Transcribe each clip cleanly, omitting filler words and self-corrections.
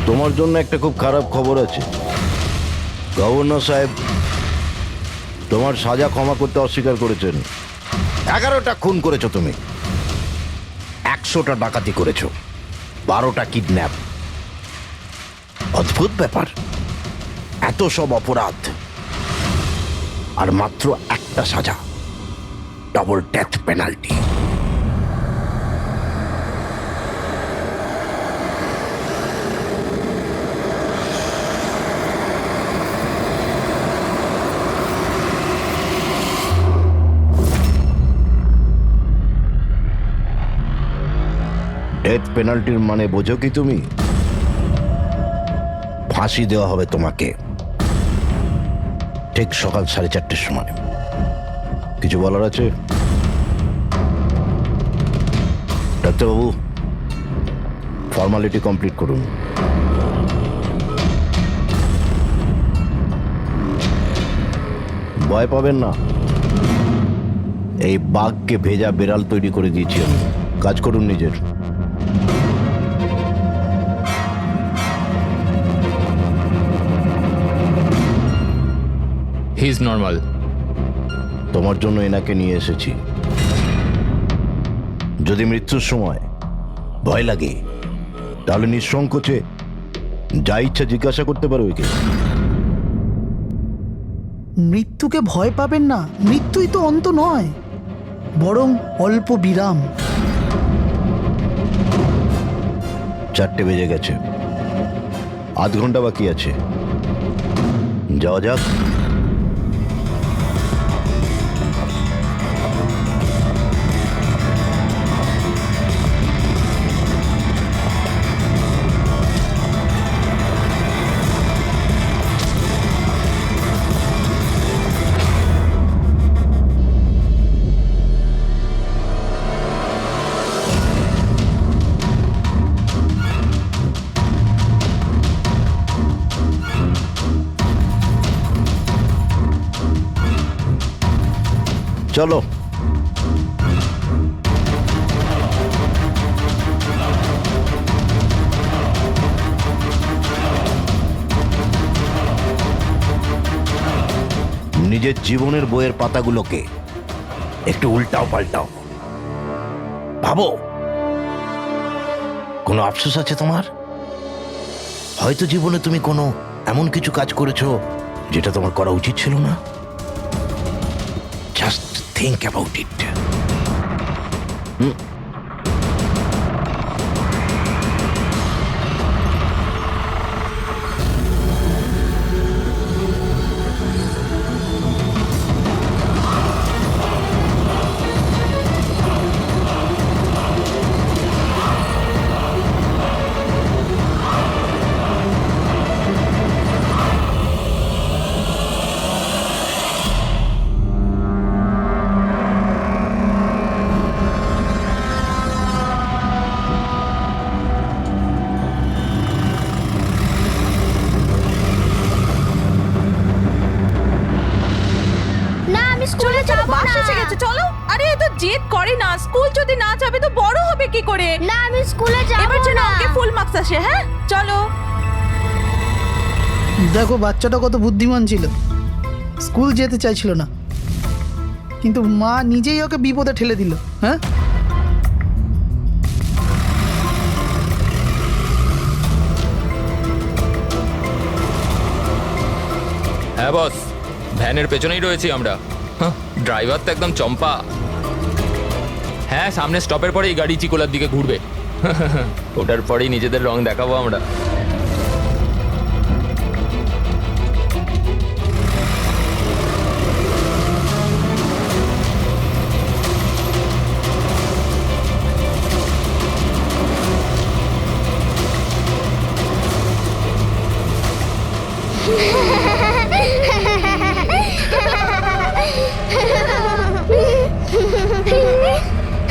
তোমার জন্য একটা খুব খারাপ খবর আছে। গভর্নর সাহেব তোমার সাজা ক্ষমা করতে অস্বীকার করেছেন। 11টা খুন করেছো তুমি, 100টা ডাকাতি করেছো, 12টা কিডন্যাপ। অদ্ভুত ব্যাপার, এত সব অপরাধ আর মাত্র একটা সাজা, ডাবল ডেথ পেনাল্টি। ডেথ পেনাল্টির মানে বোঝো কি তুমি? ফাঁসি দেওয়া হবে তোমাকে ঠিক সকাল 4:30টার সময়। কিছু বলার আছে? ডাক্তারবাবু, ফর্মালিটি কমপ্লিট করুন। ভয় পাবেন না, এই বাঘকে ভেজা বিড়াল তৈরি করে দিয়েছি আমি। কাজ করুন নিজের। He is normal. তোমার জন্য এনাকে নিয়ে এসেছি। যদি মৃত্যুর সময় ভয় লাগে তাহলে নিঃসংকোচে যা ইচ্ছা জিজ্ঞাসা করতে পারো একে। মৃত্যুকে ভয় পাবেন না, মৃত্যুই তো অন্ত নয়, বরং অল্প বিরাম। 4টে বেজে গেছে, আধ ঘন্টা বাকি আছে, যাওয়া যাক। চলো। নিজের জীবনের বইয়ের পাতাগুলোকে একটু উল্টাও পাল্টাও, ভাবো কোনো আফসোস আছে তোমার? হয়তো জীবনে তুমি কোনো এমন কিছু কাজ করেছো যেটা তোমার করা উচিত ছিল না। Just think about it. স্কুলে যাব না। বাস এসে গেছে, চলো। আরে এ তো জেদ করে না, স্কুল যদি না যাবে তো বড় হবে কি করে? না আমি স্কুলে যাব না। এবার যেন ওকে ফুল মার্কস আসে। হ্যাঁ চলো। দেখো বাচ্চাটা কত বুদ্ধিমান ছিল, স্কুল যেতে চাইছিল না, কিন্তু মা নিজেই ওকে বিপদে ঠেলে দিল। হ্যাঁ, হ্যাঁ বস, ভ্যানের পেছনেই রয়েছি আমরা। ড্রাইভার তো একদম চম্পা। হ্যাঁ, সামনে স্টপের পরেই গাড়ি চিকোলার দিকে ঘুরবে। ওটার পরেই নিজেদের রং দেখাবো আমরা।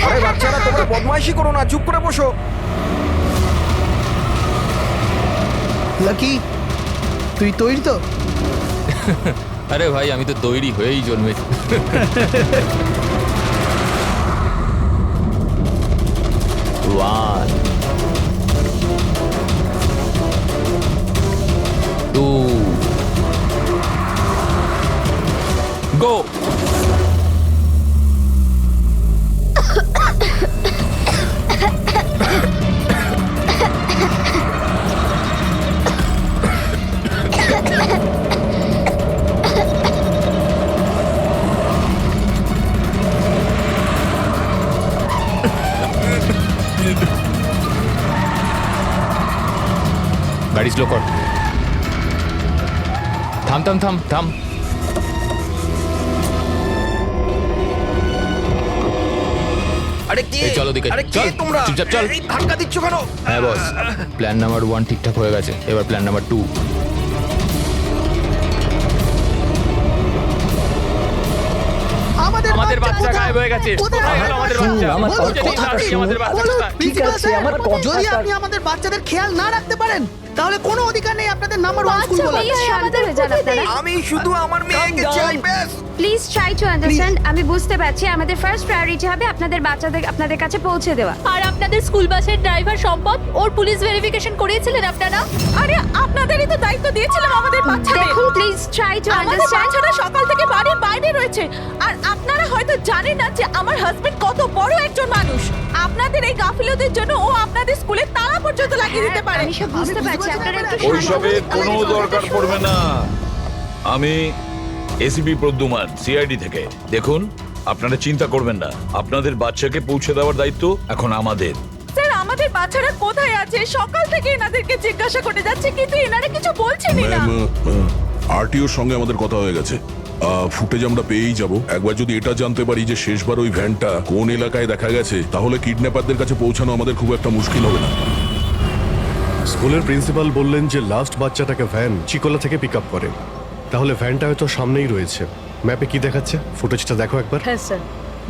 আরে বাচ্চারা, তোমরা বদমাইশি করো না, চুপ করে বসো। লাকি, তুই তৈরি তো? আরে ভাই, আমি তো তৈরি হয়েই জন্মেছি। 1 2 গো। গাড়ি স্লো কর। থাম থাম থাম থাম। আরে কে? এই চলো দিকে, আরে কে চল, তোমরা? চুপচাপ চল। এই ধাক্কা দিচ্ছ কেন? হ্যাঁ বস, প্ল্যান নাম্বার 1 ঠিকঠাক হয়ে গেছে, এবার প্ল্যান নাম্বার 2। আমাদের বাচ্চা গায়েব হয়ে গেছে। কোথায় গেল আমাদের বাচ্চা? আমাদের বাচ্চা কোথায়? ঠিক আছে, যদি আপনি আমাদের বাচ্চাদের খেয়াল না রাখতে পারেন তাহলে কোনো অধিকার নেই আপনাদের নাম্বার 1 স্কুল বলার। আমাদের আপনারা আমি শুধু আমার মেয়েকে চাই ব্যাস। Please try to understand. আমি বুঝতে পারছি আমাদের ফার্স্ট প্রায়োরিটি হবে আপনাদের বাচ্চাদের আপনাদের কাছে পৌঁছে দেওয়া। আর আপনাদের স্কুল বাসের ড্রাইভার সম্পদ ওর পুলিশ ভেরিফিকেশন করিয়েছিলেন আপনারা? আরে আপনাদেরই তো দায়িত্ব দিয়েছিলাম আমাদের বাচ্চাদের। দেখুন প্লিজ ট্রাই টু আমাদের আন্ডারস্ট্যান্ড। বাচ্চারা সকাল থেকে বাড়ির বাইরে রয়েছে আর আপনারা হয়তো জানেন না যে আমার হাজবেন্ড কত বড় একজন মানুষ। আপনাদের এই গাফিলতির জন্য ও আপনাদের স্কুলে তালা পর্যন্ত লাগিয়ে দিতে পারে। আমি সব বুঝতে পারছি, আপনারা একটু ওইসবে কোনো দরকার পড়বে না। আমি এসিপি প্রদ্যুমান, সিআইডি থেকে। দেখুন, আপনারা চিন্তা করবেন না, আপনাদের বাচ্চাকে পৌঁছে দেওয়ার দায়িত্ব এখন আমাদের। স্যার আমাদের বাচ্চারা কোথায় আছে? সকাল থেকে এনাদেরকে জিজ্ঞাসা করে যাচ্ছে কিন্তু এনারা কিছু বলছেনই না। আরটিওর সঙ্গে আমাদের কথা হয়ে গেছে। ফুটেজ আমরা পেয়েই যাব। একবার যদি এটা জানতে পারি যে শেষবার ওই ভ্যানটা কোন এলাকায় দেখা গেছে, তাহলে কিডন্যাপারদের কাছে পৌঁছানো আমাদের খুব একটা মুশকিল হবে না। স্কুলের প্রিন্সিপাল বললেন যে লাস্ট বাচ্চাটাকে ভ্যান চিকোলা থেকে পিক আপ করে, তাহলে ভ্যানটা হয়তো সামনেই রয়েছে। ম্যাপে কি দেখাচ্ছে? ফুটেজটা দেখো একবার। হ্যাঁ স্যার,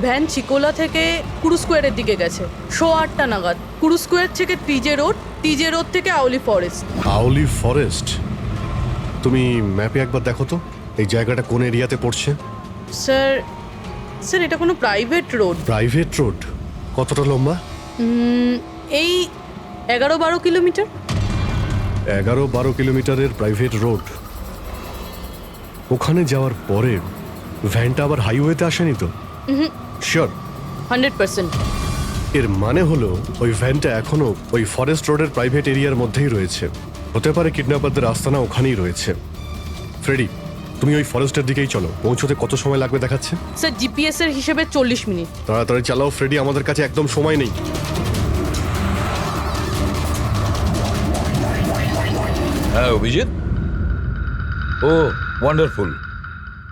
ভ্যান চিকোলা থেকে কুরু স্কোয়ারের দিকে গেছে 8:30 নাগাদ। কুরু স্কোয়ার থেকে টিজে রোড থেকে আউলি ফরেস্ট। আউলি ফরেস্ট? তুমি ম্যাপে একবার দেখো তো এই জায়গাটা কোন এরিয়াতে পড়ছে। স্যার এটা কোনো প্রাইভেট রোড। Private road? কতটা লম্বা? এই 11-12 কিলোমিটার। 11-12 কিলোমিটারের প্রাইভেট রোড। ওখানে যাওয়ার পরে ভ্যানটা আবার হাইওয়েতে আসেনি তো? শিওর? 100%। এর মানে হলো ওই ভ্যানটা এখনো ওই ফরেস্ট রোডের প্রাইভেট এরিয়ার মধ্যেই রয়েছে। হতে পারে কিডন্যাপারদের আস্তানা ওখানেই রয়েছে। ফ্রেডি, তুমি ওই ফরেস্টের দিকেই চলো। পৌঁছতে কত সময় লাগবে দেখাচ্ছে? স্যার জিপিএস এর হিসেবে 40 মিনিট। তাড়াতাড়ি চালাও ফ্রেডি, আমাদের কাছে একদম সময় নেই। হ্যাঁ অভিজিৎ, ও ওয়ান্ডারফুল।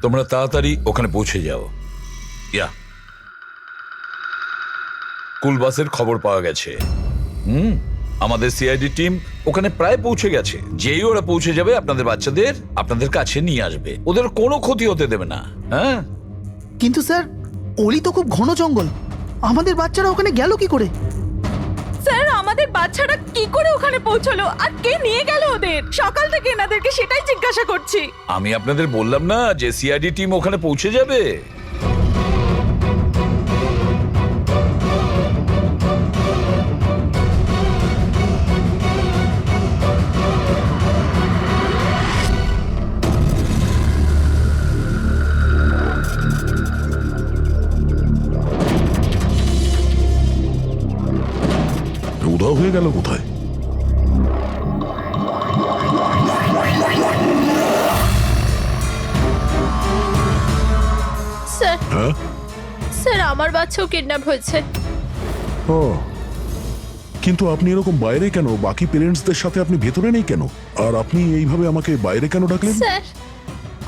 তোমরা তাড়াতাড়ি ওখানে পৌঁছে যাও। স্কুল বাসের খবর পাওয়া গেছে। আমাদের সিআইডি টিম ওখানে প্রায় পৌঁছে গেছে। যেই ওরা পৌঁছে যাবে আপনাদের বাচ্চাদের আপনাদের কাছে নিয়ে আসবে। ওদের কোনো ক্ষতি হতে দেবে না। হ্যাঁ, কিন্তু স্যার অলি তো খুব ঘন জঙ্গল, আমাদের বাচ্চারা ওখানে গেল কি করে? স্যার আমাদের বাচ্চারা কি করে ওখানে পৌঁছলো আর কে নিয়ে গেল ওদের? সকাল থেকে এনাদেরকে সেটাই জিজ্ঞাসা করছি। আমি আপনাদের বললাম না যে সিআইডি টিম ওখানে পৌঁছে যাবে। উধাও হয়ে গেল কোথায়? স্যার হ্যাঁ, স্যার আমার বাচ্চাও কিডন্যাপ হয়েছে। ও, কিন্তু আপনি এরকম বাইরে কেন? বাকি পেরেন্টসদের সাথে আপনি ভেতরে নেই কেন? আর আপনি এইভাবে আমাকে বাইরে কেন ডাকলেন? স্যার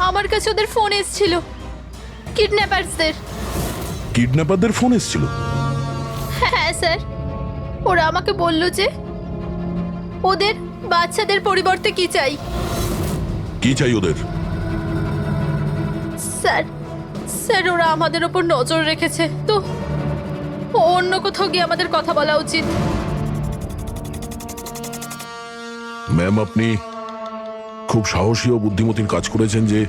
আমার কাছে ওদের ফোন এসেছিল, কিডন্যাপারসদের। কিডন্যাপারদের ফোন এসেছিল? হ্যাঁ স্যার, ওরা আমাকে বলল যে ওদের বাচ্চাদের পরিবর্তে কি চাই। কি চাই ওদের? স্যার স্যার ওরা আমাদের ওপর নজর রেখেছে, তো অন্য কোথাও গিয়ে আমাদের কথা বলা উচিত। ম্যাম, আপনি খুব সাহসী ও বুদ্ধিমতীর কাজ করেছেন যে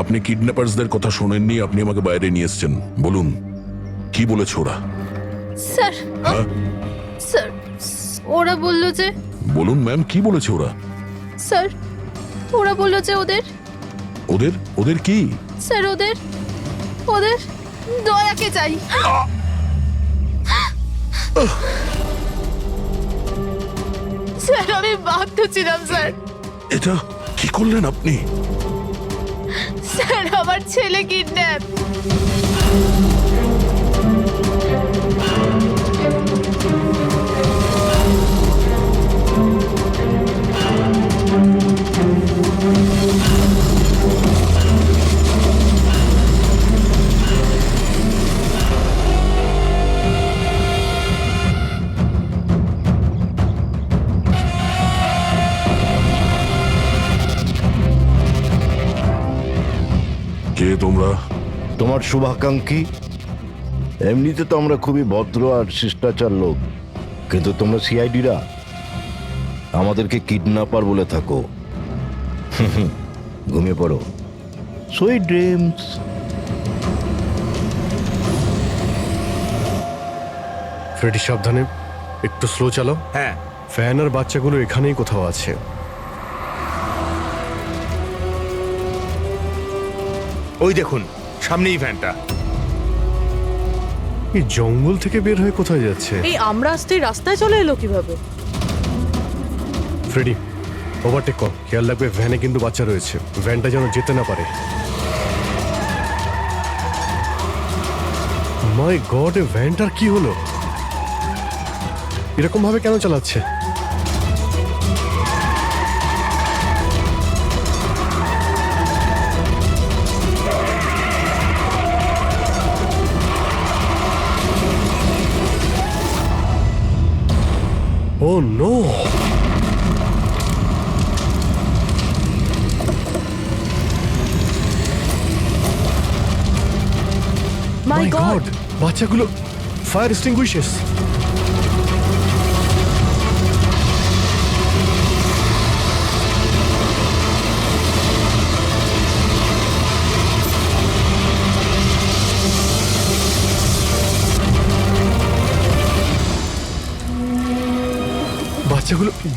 আপনি কিডন্যাপারসদের কথা শোনেননি, আপনি আমাকে বাইরে নিয়ে এসেছেন। বলুন কি বলেছে ওরা? স্যার হ্যাঁ? স্যার ওরা বলল যে বলুন ম্যাম, কি বলেছে ওরা? স্যার ওরা বলল যে ওদের ওদের ওদের কি? স্যার ওদের ওদের দয়াকে চাই। স্যার আমি বাধ্য ছিলাম স্যার। এটা কি করলেন আপনি? স্যার আমার ছেলে কিডন্যাপ। কে তোমরা? তোমার শুভাকাঙ্ক্ষী। এমনিতে তো আমরা খুবই ভদ্র আর শিষ্টাচার লোক, কিন্তু তোমরা সিআইডিরা আমাদেরকে কিডন্যাপার বলে থাকো। ঘুমিয়ে পড়ো, সুইট ড্রিমস। ফ্রেডি সাবধানে, একটু স্লো চালাও। হ্যাঁ ফ্যান আর বাচ্চাগুলো এখানেই কোথাও আছে। ওই দেখুন সামনেই ভ্যানটা। এই জঙ্গল থেকে বের হয়ে কোথায় যাচ্ছে? এই আমরা আসতেই রাস্তায় চলে এলো কিভাবে? ফ্রেডি ওভারটেক কর, খেয়াল রাখবে ভ্যানে কিন্তু বাচ্চা রয়েছে, ভ্যানটা যেন যেতে না পারে। মাই গড, এ ভ্যানটার কি হলো? এরকম ভাবে কেন চালাচ্ছে? Oh no! মাই গড, বাচ্চাগুলো ফায়ার এক্সটিংগুইশার্স।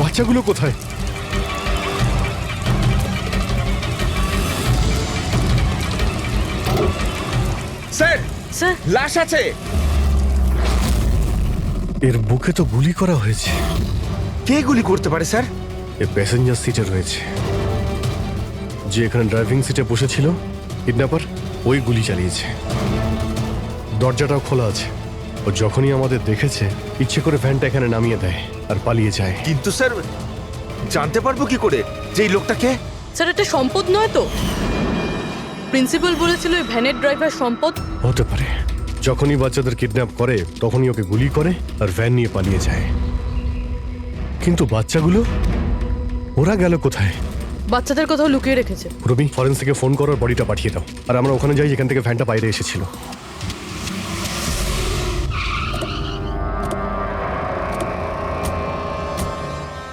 বাচ্চাগুলো কোথায়? স্যার স্যার লাশ আছে। এর বুকে তো গুলি করা হয়েছে। কে গুলি করতে পারে স্যার? এ প্যাসেঞ্জার সিটে রয়েছে। যে এখানে ড্রাইভিং সিটে বসেছিল কিডন্যাপার, ওই গুলি চালিয়েছে। দরজাটাও খোলা আছে। ও যখনই আমাদের দেখেছে ইচ্ছে করে ভ্যানটা এখানে নামিয়ে দেয় আর পালিয়ে যায়। কিন্তু স্যার জানতে পারবো কি করে যে এই লোকটাকে? স্যার এটা সম্পদ নয় তো? প্রিন্সিপাল বলেছিল এই ভ্যানের ড্রাইভার সম্পদ। হতে পারে। যখনই বাচ্চাদের কিডন্যাপ করে তখনই ওকে গুলি করে আর ভ্যান নিয়ে পালিয়ে যায়। কিন্তু বাচ্চাগুলো ওরা গেল কোথায়? বাচ্চাদের কোথাও লুকিয়ে রেখেছে। রবি, ফরেন্সিকে ফোন করার বডিটা পাঠিয়ে দাও, আর আমরা ওখানে যাই যেখান থেকে ভ্যানটা বাইরে এসেছিল।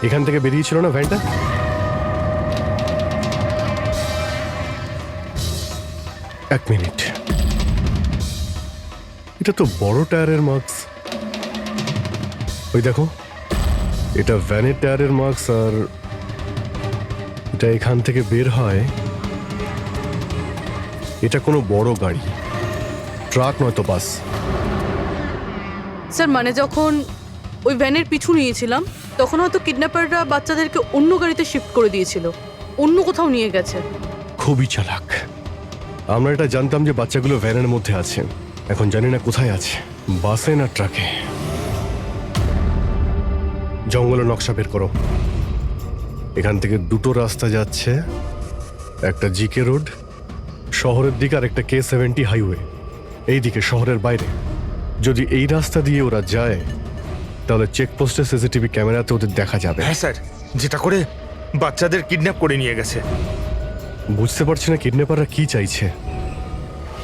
এখান থেকে বেরিয়েছিল না ভ্যানটা? এক মিনিট, এটা তো বড় টায়ারের মার্কস। ওই দেখো, এটা ভ্যানের টায়ারের মার্কস, আর এটা এখান থেকে বের হয়। এটা কোনো বড় গাড়ি, ট্রাক নয়তো বাস। স্যার মানে যখন ওই ভ্যানের পিছু নিয়েছিলাম তখন হয়তো কিডন্যাপাররা বাচ্চাদেরকে অন্য গাড়িতে শিফট করে দিয়েছিল, অন্য কোথাও নিয়ে গেছে। খুবই চালাক। আমরা এটা জানতাম যে বাচ্চাগুলো ভ্যানের মধ্যে আছে, এখন জানি না কোথায় আছে, বাসে না ট্রাকে। জঙ্গলের নকশা বের করো। এখান থেকে দুটো রাস্তা যাচ্ছে, একটা জিকে রোড শহরের দিকে আর একটা K70 হাইওয়ে এই দিকে শহরের বাইরে। যদি এই রাস্তা দিয়ে ওরা যায় তাহলে চেকপোস্টে সিসিটিভি ক্যামেরাতে ওদের দেখা যাবে। হ্যাঁ স্যার, যেটা করে বাচ্চাদের কিডন্যাপ করে নিয়ে গেছে। বুঝতে পারছি না কিডন্যাপাররা কি চাইছে।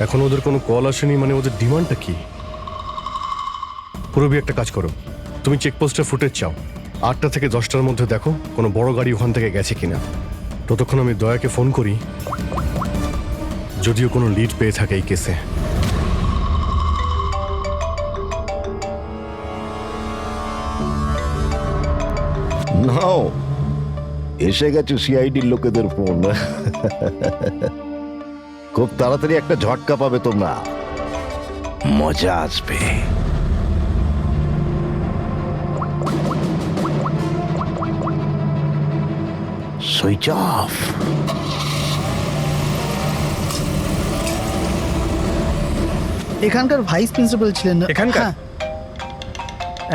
এখন ওদের কোনো কল আসেনি, মানে ওদের ডিমান্ডটা কি? পুরবি একটা কাজ করো, তুমি চেকপোস্টের ফুটেজ চাও, 8টা থেকে 10টার মধ্যে দেখো কোনো বড় গাড়ি ওখান থেকে গেছে কিনা। ততক্ষণ আমি দয়াকে ফোন করি, যদিও কোনো লিড পেয়ে থাকে এই কেসে। নাও, এসে গেছে সিআইডির লোকেদের ফোন। খুব তাড়াতাড়ি একটা ঝটকা পাবে তোমরা, মজা আসবে। Switch off. এখানকার ভাইস প্রিন্সিপাল ছিলেন না? এখানকার? হ্যাঁ।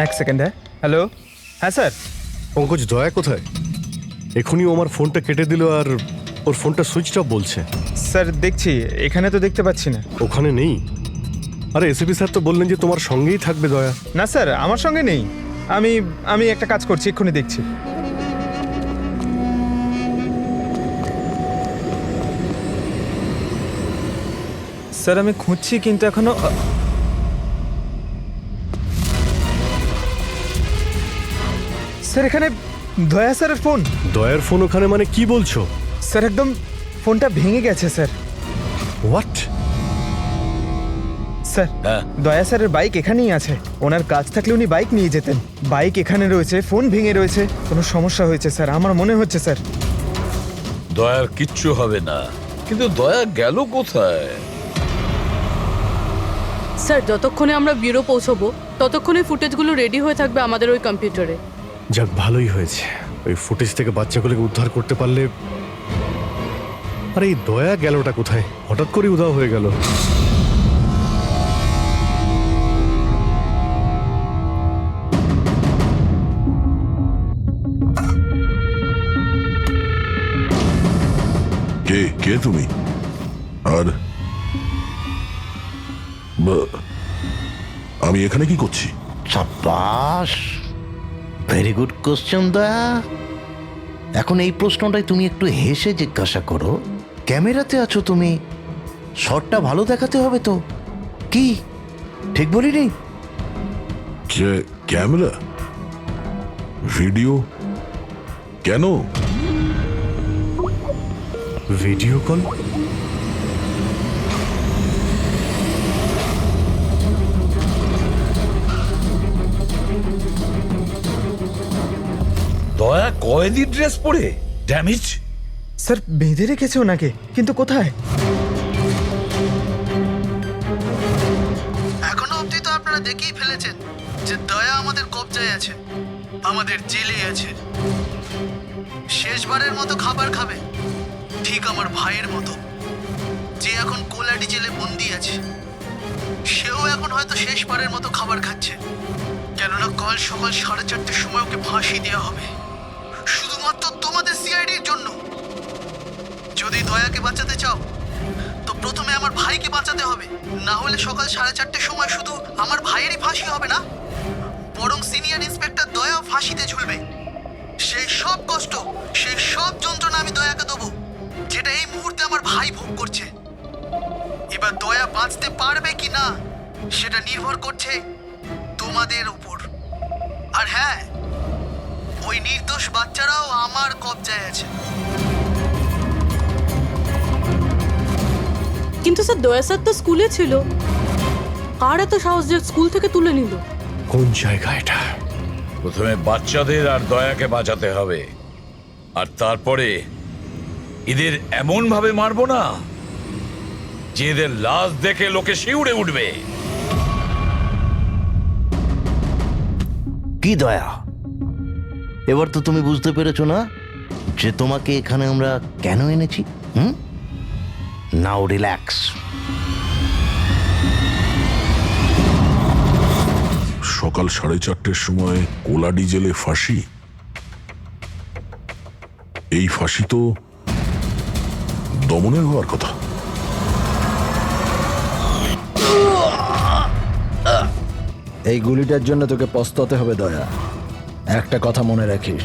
এক সেকেন্ড। হ্যালো, হ্যাঁ স্যার। পঙ্কজ, দয়া কোথায়? এখনই ও আমার ফোনটা কেটে দিল আর ওর ফোনটা সুইচ অফ বলছে। স্যার দেখছি, এখানে তো দেখতে পাচ্ছি না। ওখানে নেই? আরে এসিপি স্যার তো বললেন যে তোমার সঙ্গেই থাকবে দয়া। না স্যার, আমার সঙ্গে নেই। আমি একটা কাজ করছি, এক্ষুনি দেখছি। স্যার আমি খুঁজছি কিন্তু এখনো স্যার এখানে দয়া স্যারের ফোন। দয়ার ফোন ওখানে মানে কি বলছো? স্যার একদম ফোনটা ভেঙে গেছে স্যার। হোয়াট? স্যার দয়া স্যারের বাইক এখানেই আছে। ওনার কাজ থাকলে উনি বাইক নিয়ে যেতেন। বাইক এখানে রয়েছে, ফোন ভেঙে রয়েছে। কোনো সমস্যা হয়েছে স্যার, আমার মনে হচ্ছে স্যার। দয়ার কিচ্ছু হবে না, কিন্তু দয়া গেল কোথায়? স্যার যতক্ষণে আমরা ব্যুরো পৌঁছবো ততক্ষণে ফুটেজগুলো রেডি হয়ে থাকবে আমাদের ওই কম্পিউটারে। যাক, ভালোই হয়েছে। ওই ফুটেজ থেকে বাচ্চাগুলোকে উদ্ধার করতে পারলে। আরে এই দয়া গেলটা কোথায়? হঠাৎ করে উধাও হয়ে গেল। কে কে তুমি? আর আমি এখানে কি করছি? সাব্বাস, ভেরি গুড কোশ্চেন দয়া। এখন এই প্রশ্নটাই তুমি একটু হেসে জিজ্ঞাসা করো। ক্যামেরাতে আছো তুমি, শটটা ভালো দেখাতে হবে তো। কি ঠিক বলিনি? যে ক্যামেরা, ভিডিও, কেন? Video call? দয়া কয়েদি ড্রেস পরে ড্যামেজ। স্যার বেঁধে রেখেছে ওনাকে, কিন্তু কোথায়? এখনো অবধি তো আপনারা দেখেই ফেলেছেন যে দয়া আমাদের কবজায় আছে, আমাদের জেলে আছে। শেষবারের মতো খাবার খাবে, ঠিক আমার ভাইয়ের মতো, যে এখন কোলাডি জেলে বন্দি আছে। সেও এখন হয়তো শেষবারের মতো খাবার খাচ্ছে, কেননা কাল সকাল 4:30টার সময় ওকে ফাঁসি দেওয়া হবে, শুধুমাত্র তোমাদের সিআইডির জন্য। যদি দয়াকে বাঁচাতে চাও তো প্রথমে আমার ভাইকে বাঁচাতে হবে, না হলে সকাল 4:30টার সময় শুধু আমার ভাইয়েরই ফাঁসি হবে না, বরং সিনিয়র ইন্সপেক্টর দয়াও ফাঁসিতে ঝুলবে। সেই সব কষ্ট, সেই সব যন্ত্রণা আমি দয়াকে দেবো, যেটা এই মুহূর্তে আমার ভাই ভোগ করছে। এবার দয়া বাঁচতে পারবে কি না সেটা নির্ভর করছে তোমাদের উপর। আর হ্যাঁ, ওই নির্দোষ বাচ্চারাও আমার কবজায় আছে। কিন্তু স্যার দয়া স্যার তো স্কুলে ছিল, আর এত সাহস যে স্কুল থেকে তুলে নিল? কোন জায়গা এটা? প্রথমে বাচ্চাদের আর দয়াকে বাঁচাতে হবে, আর তারপরে এদের এমন ভাবে মারবো না যে এদের লাশ দেখে লোকে শিউরে উঠবে। কি দয়া, এবার তো তুমি বুঝতে পেরেছো না যে তোমাকে এখানে আমরা কেন এনেছি? নাও রিল্যাক্স। সকাল 4:30টার সময় কোলাডি জেলে ফাঁসি। এই ফাঁসি তো দমনের হওয়ার কথা। এই গুলিটার জন্য তোকে পস্তাতে হবে দয়া। একটা কথা মনে রাখিস,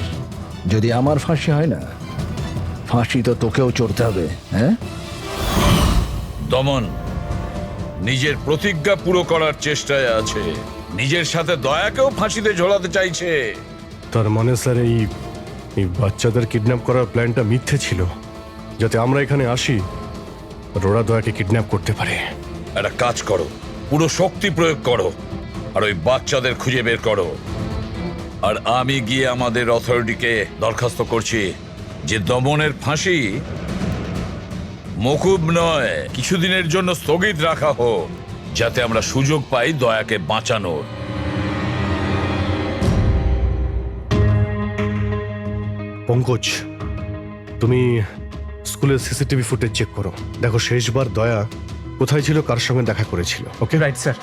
যদি আমার ফাঁসি হয় না, ফাঁসি তো তোকেও চড়তে হবে। হ্যাঁ দমন নিজের প্রতিজ্ঞা পুরো করার চেষ্টায় আছে, নিজের সাথে দয়াকেও ফাঁসিতে ঝোলাতে চাইছে। তার মানে স্যার এই বাচ্চাদের কিডন্যাপ করার প্ল্যানটা মিথ্যে ছিল, যাতে আমরা এখানে আসি আর ওরা দয়াকে কিডন্যাপ করতে পারে। একটা কাজ করো, পুরো শক্তি প্রয়োগ করো আর ওই বাচ্চাদের খুঁজে বের করো। আর আমি গিয়ে আমাদের অথরিটিকে দরখাস্ত করছি যে দমনের ফাঁসি মকুব নয়, কিছুদিনের জন্য স্থগিত রাখা হোক, যাতে আমরা সুযোগ পাই দয়াকে বাঁচানোর। পঙ্কজ, তুমি স্কুলের সিসিটিভি ফুটেজ চেক করো, দেখো শেষবার দয়া কোথায় ছিল, কার সঙ্গে দেখা করেছিল। Okay right sir.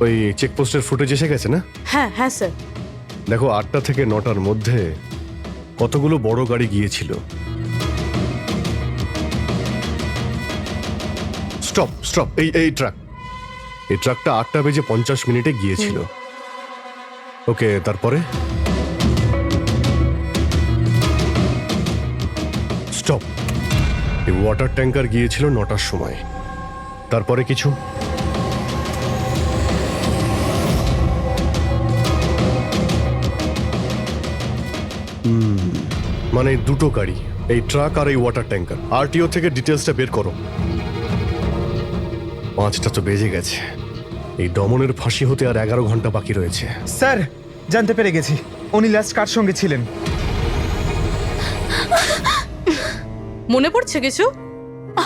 ওই চেকপোস্টের ফুটেজ এসে গেছে না? হ্যাঁ হ্যাঁ স্যার। দেখো 8টা থেকে 9টার মধ্যে কতগুলো বড় গাড়ি গিয়েছিল। স্টপ স্টপ, এই ট্রাকটা 8টা বেজে 50 মিনিটে গিয়েছিল। ওকে, তারপরে স্টপ, এই ওয়াটার ট্যাঙ্কার গিয়েছিল 9টার সময়। তারপরে কিছু? মানে দুটো গাড়ি, এই ট্রাক আর এই ওয়াটার ট্যাঙ্কার। আরটিও থেকে ডিটেলসটা বের করো। 5টা তো বেজে গেছে, এই দমনের ফাঁসি হতে আর 11 ঘন্টা বাকি রয়েছে। স্যার, জানতে পেরে গেছি উনি লাস্ট কার সঙ্গে ছিলেন। মনে পড়ছে কিছু?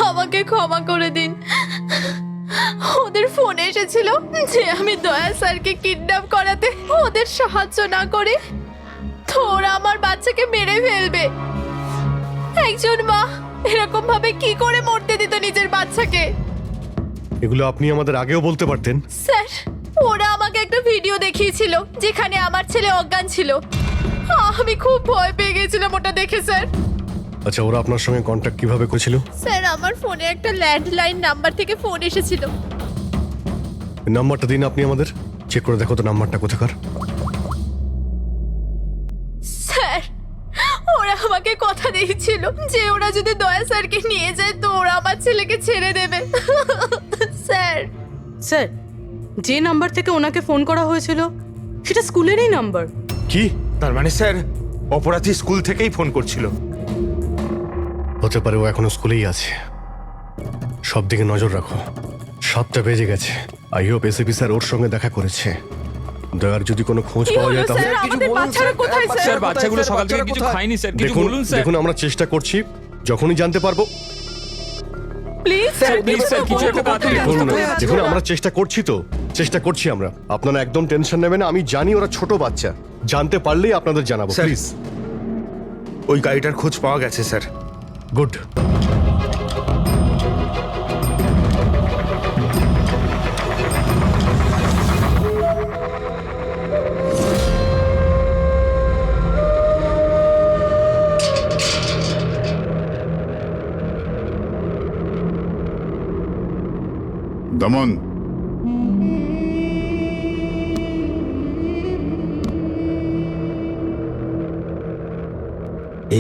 আমাকে ক্ষমা করে দিন। ওদের ফোনে এসেছিল যে আমি দয়া স্যারকে কিডন্যাপ করাতে ওদের সাহায্য না করে তো ওরা আমার বাচ্চাকে মেরে ফেলবে। একজন মা এরকম ভাবে কি করে মরতে দিত নিজের বাচ্চাকে? এগুলো আপনি আমাদের আগেও বলতে পারতেন। স্যার, ওরা আমাকে একটা ভিডিও দেখিয়েছিল যেখানে আমার ছেলে অজ্ঞান ছিল। আমি খুব ভয় পেয়ে গেছিলাম ওটা দেখে স্যার। আচ্ছা, ওরা আপনার সঙ্গে কন্ট্যাক্ট কিভাবে করেছিল? স্যার, আমার ফোনে একটা ল্যান্ডলাইন নাম্বার থেকে ফোন এসেছিল। নাম্বারটা দিন আপনি আমাদের, চেক করে দেখো তো নাম্বারটা কোথাকার। স্যার, ওরা আমাকে কথা দিয়েছিল যে ওরা যদি দয়া স্যারকে নিয়ে যায় তো ওরা আমার ছেলেকে ছেড়ে দেবে। স্যার, স্যার, যে নাম্বার থেকে ওনাকে ফোন করা হয়েছিল সেটা স্কুলেরই নাম্বার। কি? তার মানে স্যার, অপরাধী স্কুল থেকেই ফোন করছিল। হতে পারে ও এখনো স্কুলেই আছে। সব দিকে নজর রাখো। 7টা বেজে গেছে। আই হোপ এসিপি স্যার ওর সঙ্গে দেখা করেছে। দয়ার যদি কোনো খোঁজ কি পাওয়া হলো যায় তাহলে স্যার? আমাদের বাচ্চারা কোথায় স্যার? স্যার, বাচ্চাগুলো সকাল থেকে কিছু খায়নি স্যার, কিছু দেখুন বলুন স্যার। দেখুন, আমরা চেষ্টা করছি, যখনই জানতে পারবো। প্লিজ স্যার, প্লিজ স্যার, কিছু একটা তাড়াতাড়ি দেখুন দেখুন, আমরা চেষ্টা করছি তো, চেষ্টা করছি আমরা। আপনারা একদম টেনশন নেবেন না, আমি জানি ওরা ছোট বাচ্চা। জানতে পারলেই আপনাদের জানাবো, স্যার, প্লিজ। ওই গাড়িটার খোঁজ পাওয়া গেছে স্যার। গুড। দমন,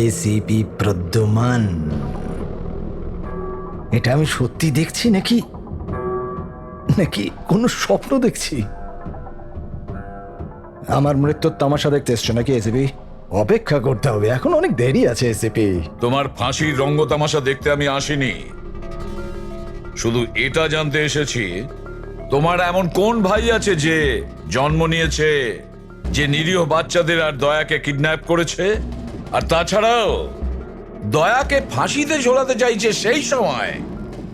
এসিপি প্রদ্যুমান, এটা আমি সত্যি দেখছি নাকি নাকি কোনো স্বপ্ন দেখছি? আমার মৃত্যুর তামাশা দেখতে এসছো নাকি এসিপি? অপেক্ষা করতে হবে, এখন অনেক দেরি আছে এসিপি। তোমার ফাঁসির রঙ্গতামাশা দেখতে আমি আসিনি, শুধু এটা জানতে এসেছি তোমার এমন কোন ভাই আছে যে জন্ম নিয়েছে, যে নিরীহ বাচ্চাদের আর দয়াকে কিডন্যাপ করেছে, আর তাছাড়াও দয়াকে ফাঁসিতে ঝোলাতে চাইছে সেই সময়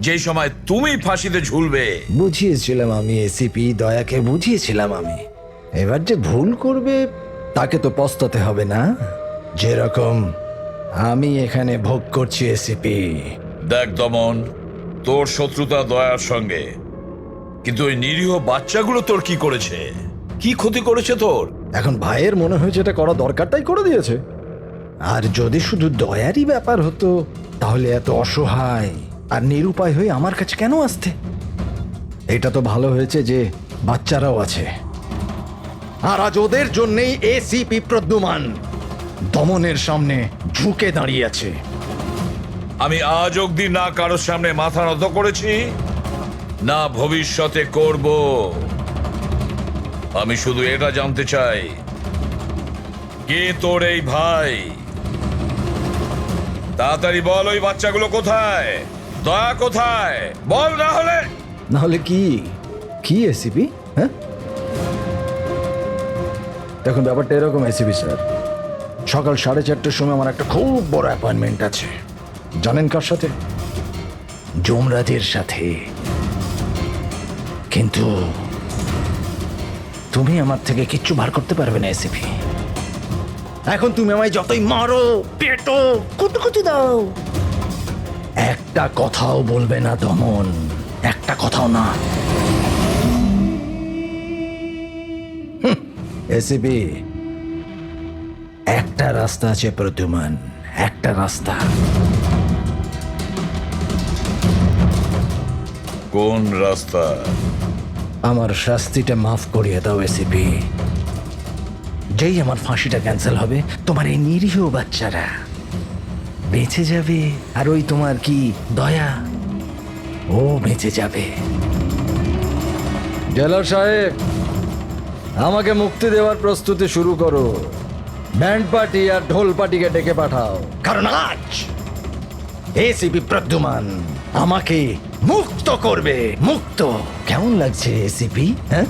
যেই সময় তুমি ফাঁসিতে ঝুলবে। বুঝিয়েছিলাম আমি এসিপি, দয়াকে বুঝিয়েছিলাম আমি। এবার যে ভুল করবে তাকে তো পস্তাতে হবে না, যেরকম আমি এখানে ভোগ করছি এসিপি। দেখ দমন, তোর শত্রুতা দয়ার সঙ্গে, কিন্তু ওই নিরীহ বাচ্চাগুলো তোর কি করেছে, কি ক্ষতি করেছে তোর? এখন ভাইয়ের মনে হয়েছে এটা করা দরকার তাই করে দিয়েছে। আর যদি শুধু দয়ারই ব্যাপার হতো তাহলে এত অসহায় আর নিরুপায় হয়ে আমার কাছে কেন আসতে? এটা তো ভালো হয়েছে যে বাচ্চারাও আছে, আর আজ ওদের জন্যই এসিপি প্রদ্যুমান দমনের সামনে ঝুঁকে দাঁড়িয়ে আছে। আমি আজ অব্দি না কারোর সামনে মাথা নত করেছি, না ভবিষ্যতে করব। আমি শুধু এটা জানতে চাই, কে তোর এই ভাই? তাড়াতাড়ি বল, ওই বাচ্চাগুলো কোথায়? দয়া কোথায়? বল, না হলে কি কি এসিপি? হ্যাঁ, দেখুন ব্যাপারটা এরকম এসিবি স্যার, সকাল 4:30টার সময় আমার একটা খুব বড় অ্যাপয়েন্টমেন্ট আছে। জানেন কার সাথে? যমরাজের সাথে। কিন্তু তুমি আমার থেকে কিচ্ছু বার করতে পারবে না এসিপি। এখন তুমি আমায় যতই মারো, পেটো, কুটুকুটি দাও, একটা কথাও বলবে না দমন, একটা কথাও না। এসিপি, একটা রাস্তা আছে প্রদ্যুমান, একটা রাস্তা। কোন রাস্তা? আমার শাস্তিটা মাফ করিয়ে দাও এসিপি। যেই আমার ফাঁসিটা ক্যান্সেল হবে, তোমার এই নিরীহ বাচ্চারা বেঁচে যাবে, আর ওই তোমার কি দয়া, ও বেঁচে যাবে। জেলার সাহেব, আমাকে মুক্তি দেওয়ার প্রস্তুতি শুরু করো। ব্যান্ড পার্টি আর ঢোল পার্টিকে ডেকে পাঠাও, কারণ আজ এসিপি প্রদ্যুমান আমাকে মুক্ত করবে। মুক্ত কেমন লাগছে এসিপি? হ্যাঁ,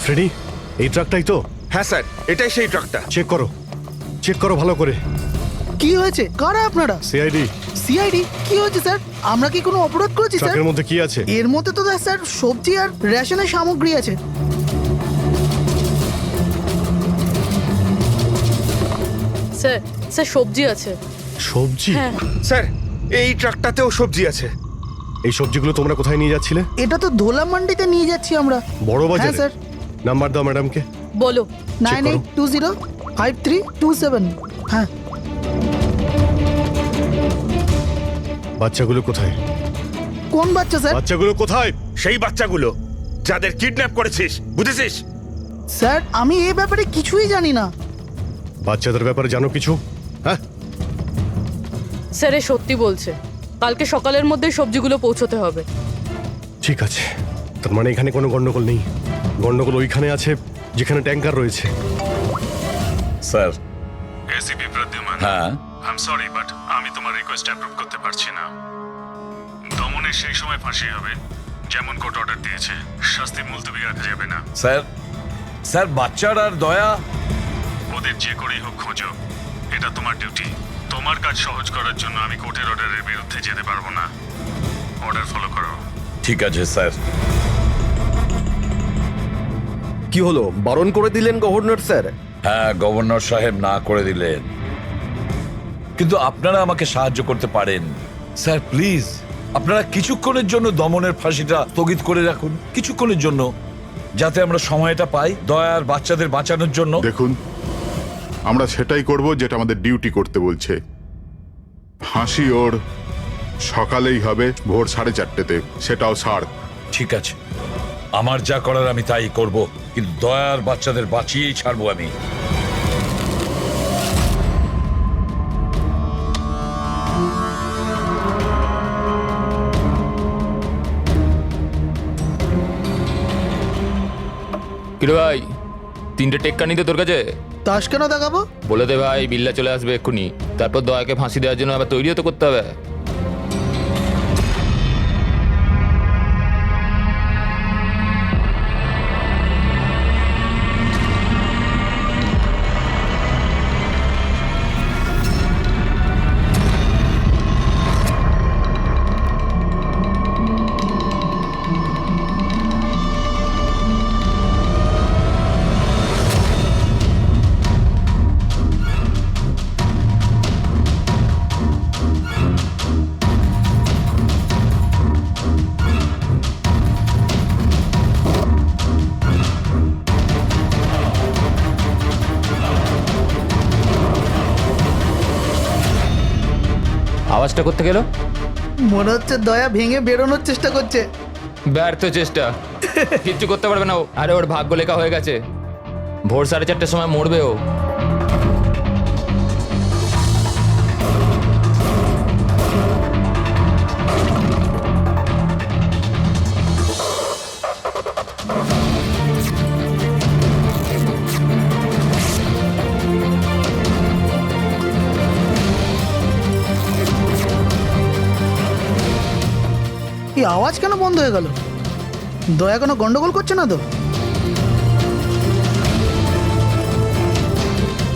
ফ্রেডি, এই ট্রাকটাই তো? হ্যাঁ স্যার, এটাই সেই ট্রাকটা। চেক করো ভালো করে। কি হয়েছে? কারা আপনারা? সিআইডি। সিআইডি? কি হয়েছে স্যার? আমরা কি কোনো অপরাধ করেছি স্যার? ট্রাকের মধ্যে কি আছে? এর মধ্যে তো স্যার সবজি আর রেশনের সামগ্রী আছে। স্যার, স্যার সবজি আছে। সবজি? হ্যাঁ। স্যার, এই ট্রাকটাতেও সবজি আছে। এই সবজিগুলো তোমরা কোথায় নিয়ে যাচ্ছিলে? এটা তো ধোলা মান্ডিতে নিয়ে যাচ্ছি আমরা। বড় হ্যাঁ বাজারে? স্যার। নাম্বার দাও ম্যাডামকে। বলো। 98205327। হ্যাঁ। বাচ্চাগুলো কোথায়? কোন বাচ্চা স্যার? বাচ্চাগুলো কোথায়? সেই বাচ্চাগুলো যাদের কিডন্যাপ করেছিস, বুঝেছিস? স্যার, আমি এই ব্যাপারে কিছুই জানি না। বাচ্চাদের ব্যাপারে জানো কিছু? হ্যাঁ স্যার, এ সত্যি বলছে। কালকে সকালের মধ্যে সবজিগুলো পৌঁছতে হবে। ঠিক আছে, তার মানে এখানে কোনো গন্ডগোল নেই। গন্ডগোল ওইখানে আছে যেখানে ট্যাঙ্কার রয়েছে। স্যার। এসিপি প্রদ্যুমান, হ্যাঁ, আই এম সরি বাট আমি তোমার রিকোয়েস্ট অ্যাপ্রুভ করতে পারছি না। দমনের সেই সময় ফাঁসি হবে যেমন কোর্ট অর্ডার দিয়েছে, শাস্তি মুলতবি রাখা যাবে না। স্যার, স্যার বাচ্চার আর দয়া, ওদের যে করেই হোক খোঁজো, এটা তোমার ডিউটি। তোমার কাজ সহজ করার জন্য আমি কোর্টের অর্ডারের বিরুদ্ধে যেতে পারবো না। অর্ডার ফলো করো। ঠিক আছে স্যার। কি হলো, বারণ করে দিলেন গভর্নর স্যার? হ্যাঁ, গভর্নর সাহেব না করে দিলেন, কিন্তু আপনারা আমাকে সাহায্য করতে পারেন। স্যার প্লিজ, আপনারা কিছুক্ষণের জন্য দমনের ফাঁসিটা স্থগিত করে রাখুন, কিছুক্ষণের জন্য, যাতে আমরা সময়টা পাই দয়ার বাচ্চাদের বাঁচানোর জন্য। দেখুন, আমরা সেটাই করব যেটা আমাদের ডিউটি করতে বলছে। ফাঁসি ওর সকালেই হবে, ভোর 4:30-তে, সেটাও ছাড়। ঠিক আছে, আমার যা করার আমি তাই করব, কিন্তু দয়ার বাচ্চাদের বাঁচিয়েই ছাড়বো আমি। কিরে ভাই, 3টে টেক্কা নিতে তোর কাছে? তাস কেন দেখাবো? বলে দে ভাই, বিল্লা চলে আসবে এক্ষুনি। তারপর দয়াকে ফাঁসি দেওয়ার জন্য আবার তৈরিও তো করতে হবে। আওয়াজটা করতে গেল, মনে হচ্ছে দয়া ভেঙে বেরোনোর চেষ্টা করছে। ব্যর্থ চেষ্টা, কিচ্ছু করতে পারবে না ও। আরে ওর ভাগ্য লেখা হয়ে গেছে, ভোর 4:30টার সময় মরবে ও। এই আওয়াজ কেন বন্ধ হয়ে গেল? দয়া কোনো গন্ডগোল করছে না তো?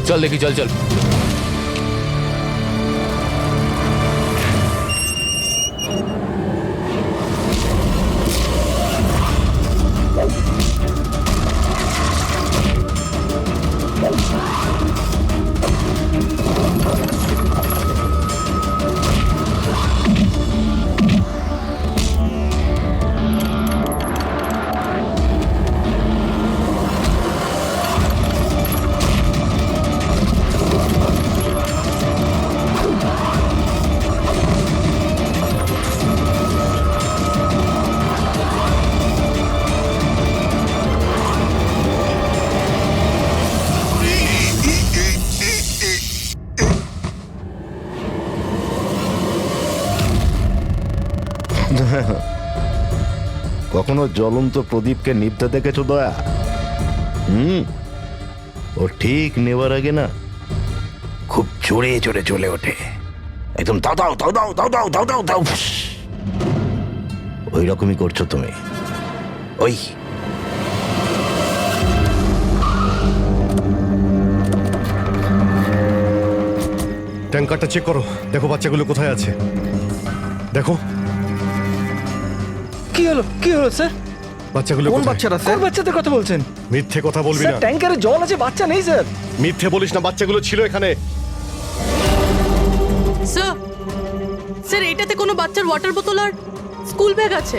চল দেখি, চল চল। কখনো জ্বলন্ত প্রদীপকে নিভতে দেখেছো দয়া? ও ঠিক নেবার আগে না খুব জোরে জোরে জ্বলে ওঠে, একদম দাও দাও দাও দাও দাও দাও দাও দাও দাও। ওই রকমই করছো তুমি। ওই ট্যাঙ্কারটা চেক করো, দেখো বাচ্চাগুলো কোথায় আছে। দেখো কি হলো কি হলো স্যার? বাচ্চাগুলো কোন কোথায়? বাচ্চারা স্যার? কোন বাচ্চাদের কথা বলছেন? মিথ্যে কথা বলবি স্যার না। ট্যাঙ্কারে জল আছে, বাচ্চা নেই স্যার। মিথ্যে বলিস না, বাচ্চাগুলো ছিল এখানে। স্যার স্যার এটাতে কোনো বাচ্চার ওয়াটার বোতল আর স্কুল ব্যাগ আছে।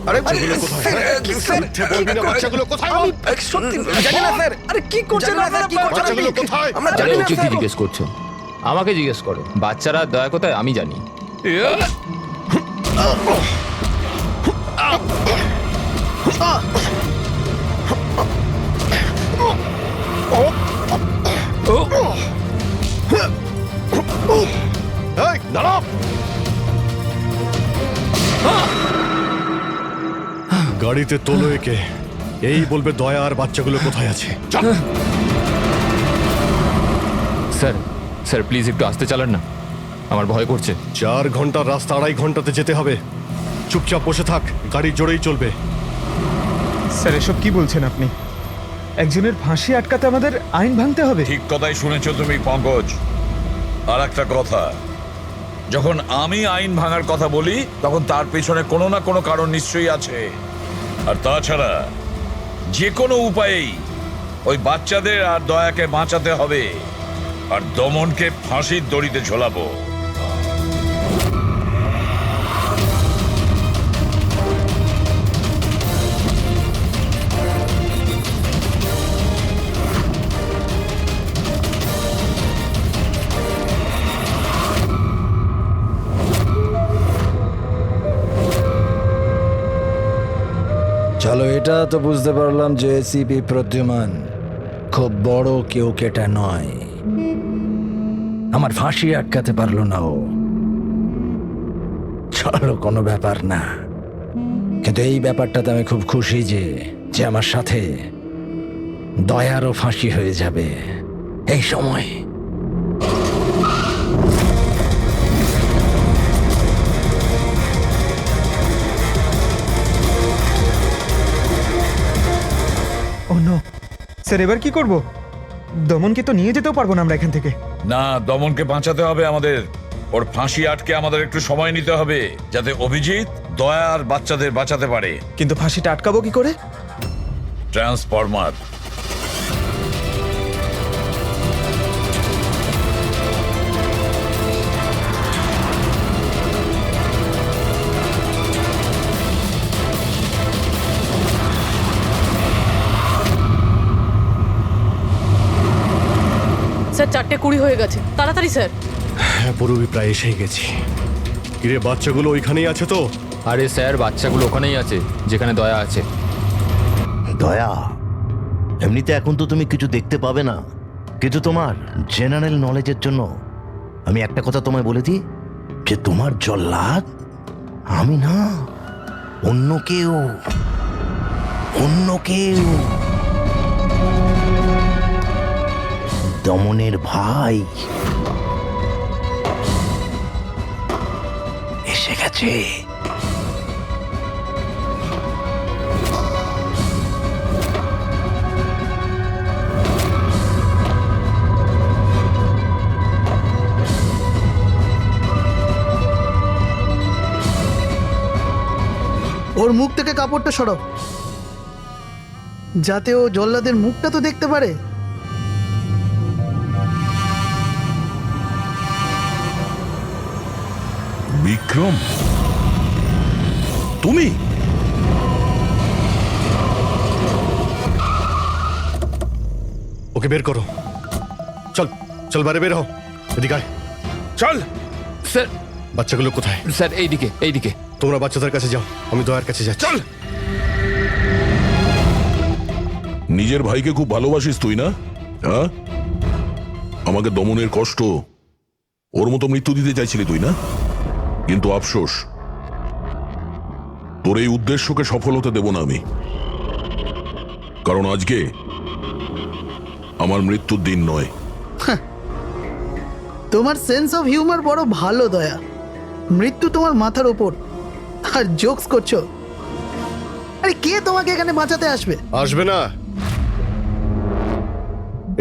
আরে বাচ্চাগুলো কোথায়? মিথ্যে বলবি না, বাচ্চাগুলো কোথায়? বল। সত্যি জানি না স্যার। আরে কি করছেন আপনারা? বাচ্চাগুলো কোথায়? আমরা আরে জানি না ওকে কি স্যার। জিজ্ঞেস করছো? আমাকে জিজ্ঞেস করো। বাচ্চারা দয়া কোথায় আমি জানি। এই, দাঁড়াও। গাড়িতে তোলো একে, এই বলবে দয়া আর বাচ্চাগুলো কোথায় আছে। স্যার স্যার প্লিজ একটু আস্তে চালান না, আমার ভয় করছে। 4 ঘন্টার রাস্তা 2.5 ঘন্টাতে যেতে হবে। চুপচাপ বসে থাক, গাড়ি জোরেই চলবে। স্যার এসব কি বলছেন আপনি? একজনের ফাঁসি আটকাতে আমাদের আইন ভাঙতে হবে? ঠিক কথাই শুনেছো তুমি পঙ্কজ। আর একটা কথা, যখন আমি আইন ভাঙার কথা বলি তখন তার পেছনে কোনো না কোনো কারণ নিশ্চয়ই আছে। আর তাছাড়া যে কোনো উপায়েই ওই বাচ্চাদের আর দয়াকে বাঁচাতে হবে, আর দমনকে ফাঁসির দড়িতে ঝোলাবো। চলো, এটা তো বুঝতে পারলাম যে এসিপি প্রদ্যুমান খুব বড় কেউ কেটা নয়। আমার ফাঁসি আটকাতে পারলো না ও। চলো, কোনো ব্যাপার না। কিন্তু এই ব্যাপারটাতে আমি খুব খুশি যে যে আমার সাথে দয়ারও ফাঁসি হয়ে যাবে এই সময়। ও নো স্যার, এবার কি করব? দমনকে তো নিয়ে যেতেও পারবো না আমরা এখান থেকে। না, দমনকে বাঁচাতে হবে আমাদের। ওর ফাঁসি আটকে আমাদের একটু সময় নিতে হবে, যাতে অভিজিৎ দয়া আর বাচ্চাদের বাঁচাতে পারে। কিন্তু ফাঁসিটা আটকাবো কি করে? ট্রান্সফরমার। স্যার 4:20 হয়ে গেছে, তাড়াতাড়ি স্যার। হ্যাঁ, পুরোই প্রায় এসেই গেছি। কিরে, বাচ্চাগুলো ওইখানেই আছে তো? আরে স্যার বাচ্চাগুলো ওখানেই আছে যেখানে দয়া আছে। দয়া, এমনিতে এখন তো তুমি কিছু দেখতে পাবে না, কিন্তু তোমার জেনারেল নলেজের জন্য আমি একটা কথা তোমায় বলে দিই, যে তোমার জল্লাদ আমি না, অন্য কেউ। অন্য কেউ। দমনের ভাই এসে গেছে। ওর মুখ থেকে কাপড়টা সরাও, যাতে ও জল্লাদের মুখটা তো দেখতে পারে। বিক্রম, তুমি? ওকে বের করো। চল চল, বাইরে বের হও। এদিকে আয়। চল। স্যার, বাচ্চাগুলো কোথায়? স্যার এইদিকে এইদিকে। তোমরা বাচ্চাদের কাছে যাও, আমি দয়ার কাছে যাচ্ছি। চল। নিজের ভাইকে খুব ভালোবাসিস তুই না? হ্যাঁ, আমাকে দমনের কষ্ট, ওর মতো মৃত্যু দিতে চাইছিলি তুই না? কিন্তু আফসোস, তোর এই উদ্দেশ্যকে সফল হতে দেব না আমি। কারণ আজকে আমার মৃত্যুর দিন নয়। তোমার সেন্স অফ হিউমার বড় ভালো দয়া। মৃত্যু তোমার মাথার ওপর আর জোকস করছো। আরে কে তোমাকে এখানে বাঁচাতে আসবে? আসবে না,